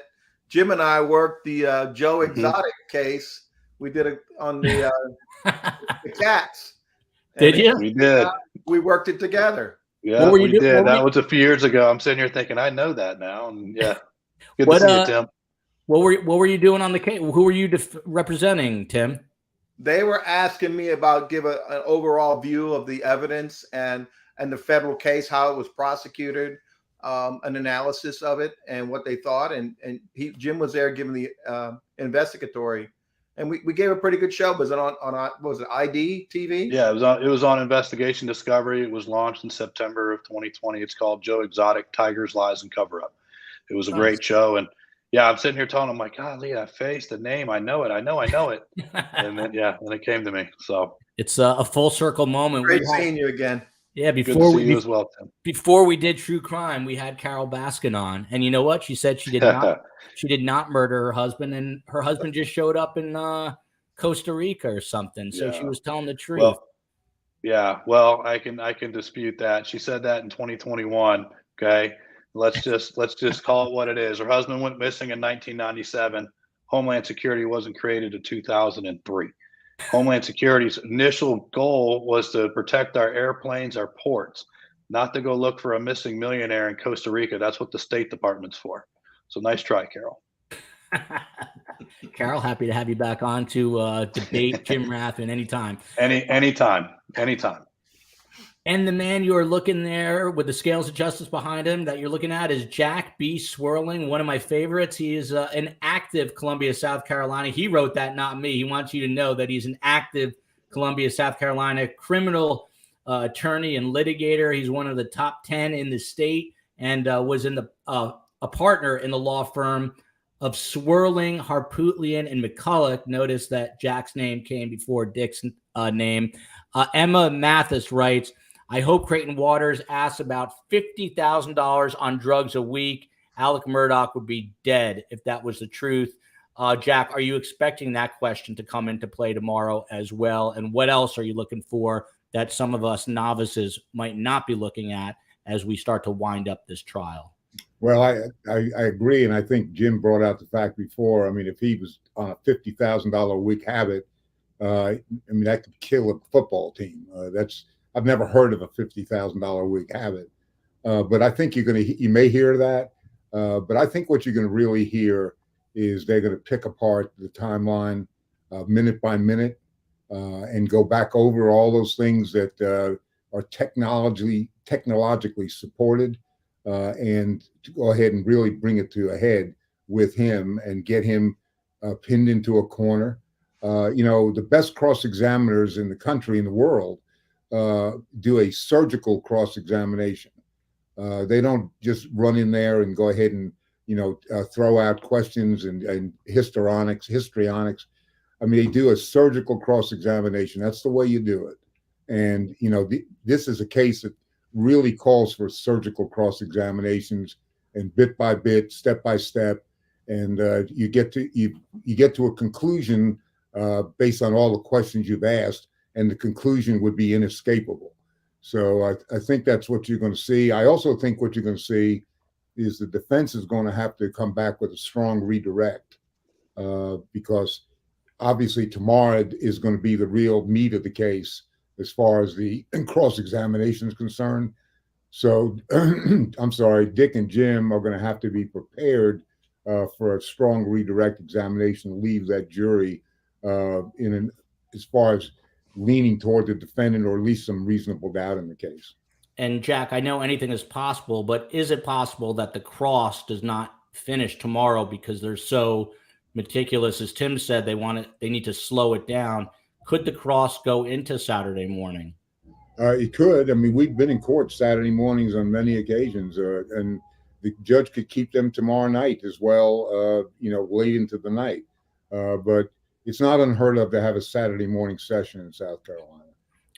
Jim and I worked the Joe Exotic case. We did it on the cats. Did you? We did. We worked it together. Yeah, we did. That was a few years ago. I'm sitting here thinking, I know that now. And yeah, good to see you, Tim. What were you doing on the case? Who were you representing, Tim? They were asking me about an overall view of the evidence and the federal case, how it was prosecuted, an analysis of it, and what they thought. And Jim was there giving the investigatory. And we gave a pretty good show. Was it on what was it, ID TV? Yeah, it was on Investigation Discovery. It was launched in September of 2020. It's called Joe Exotic: Tigers, Lies, and Cover Up. It was a great show. And yeah, I'm sitting here telling them, like, golly, that face, the name, I know it. And then and it came to me. So it's a full circle moment. Great seeing you again. Yeah, before we did True Crime, we had Carol Baskin on, and you know what? She said she did not. She did not murder her husband, and her husband just showed up in Costa Rica or something. So she was telling the truth. Well, I can dispute that. She said that in 2021. Okay, let's just call it what it is. Her husband went missing in 1997. Homeland Security wasn't created in 2003. Homeland Security's initial goal was to protect our airplanes, our ports, not to go look for a missing millionaire in Costa Rica. That's what the State Department's for. So nice try, Carol. Carol, happy to have you back on to debate Jim Rathman anytime. Anytime. And the man you are looking there with the scales of justice behind him that you're looking at is Jack B. Swerling, one of my favorites. He is an active Columbia, South Carolina. He wrote that, not me. He wants you to know that he's an active Columbia, South Carolina criminal attorney and litigator. He's one of the top 10 in the state and was in a partner in the law firm of Swerling, Harpootlian, and McCulloch. Notice that Jack's name came before Dick's name. Emma Mathis writes, I hope Creighton Waters asks about $50,000 on drugs a week. Alec Murdoch would be dead if that was the truth. Jack, are you expecting that question to come into play tomorrow as well? And what else are you looking for that some of us novices might not be looking at as we start to wind up this trial? Well, I agree. And I think Jim brought out the fact before. I mean, if he was on a $50,000 a week habit, that could kill a football team. I've never heard of a $50,000 a week habit, but I think you may hear that. But I think what you're going to really hear is they're going to pick apart the timeline minute by minute and go back over all those things that are technologically supported and to go ahead and really bring it to a head with him and get him pinned into a corner. The best cross-examiners in the country, in the world, do a surgical cross-examination. They don't just run in there and go ahead and, throw out questions and histrionics. I mean, they do a surgical cross-examination. That's the way you do it. And, this is a case that really calls for surgical cross-examinations and bit by bit, step by step. And you get to a conclusion based on all the questions you've asked. and the conclusion would be inescapable. So I think that's what you're going to see. I also think what you're going to see is the defense is going to have to come back with a strong redirect, because obviously tomorrow is going to be the real meat of the case as far as the cross-examination is concerned. So I'm sorry, Dick and Jim are going to have to be prepared for a strong redirect examination to leave that jury as far as leaning toward the defendant, or at least some reasonable doubt in the case. And Jack, I know anything is possible, but is it possible that the cross does not finish tomorrow because they're so meticulous? As Tim said, they need to slow it down. Could the cross go into Saturday morning? It could. I mean, we've been in court Saturday mornings on many occasions, and the judge could keep them tomorrow night as well, late into the night. But it's not unheard of to have a Saturday morning session in South Carolina.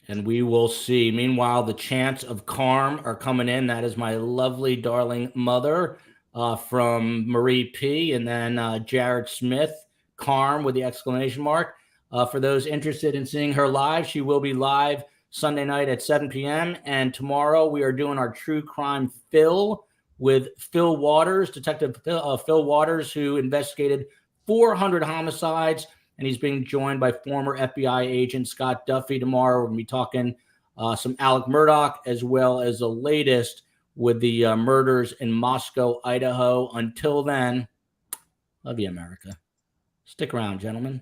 And we will see. Meanwhile, the chants of Carm are coming in. That is my lovely, darling mother from Marie P. And then Jared Smith, Carm with the exclamation mark. For those interested in seeing her live, she will be live Sunday night at 7 p.m. And tomorrow we are doing our True Crime Phil with Phil Waters, Detective Phil Waters, who investigated 400 homicides. And he's being joined by former FBI agent Scott Duffy tomorrow. We're going to be talking some Alec Murdoch, as well as the latest with the murders in Moscow, Idaho. Until then, love you, America. Stick around, gentlemen.